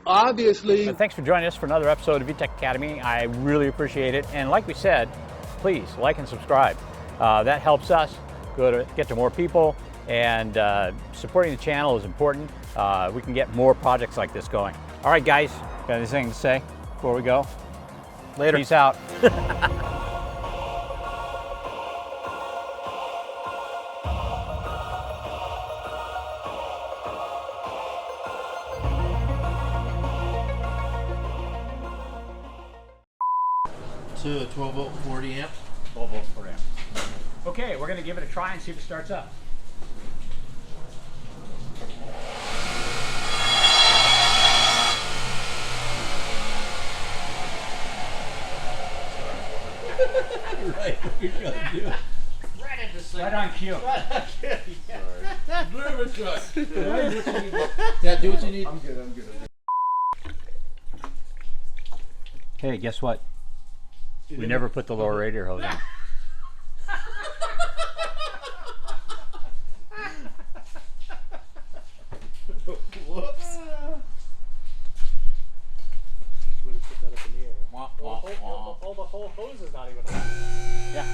obviously. So thanks for joining us for another episode of VTEC Academy. I really appreciate it. And like we said, please like and subscribe. That helps us get to more people. And supporting the channel is important. We can get more projects like this going. All right, guys, got anything to say before we go? Later. Peace out. To 12 volt 40 amp. 12 volts per amp. Okay, we're going to give it a try and see if it starts up. Right, we gotta do it. Right on cue. Dad, do what you need. I'm good. Hey, guess what? We never put the lower radiator hose on. Whoops. Would have put that up in the air. The whole hose is not even on. Yeah.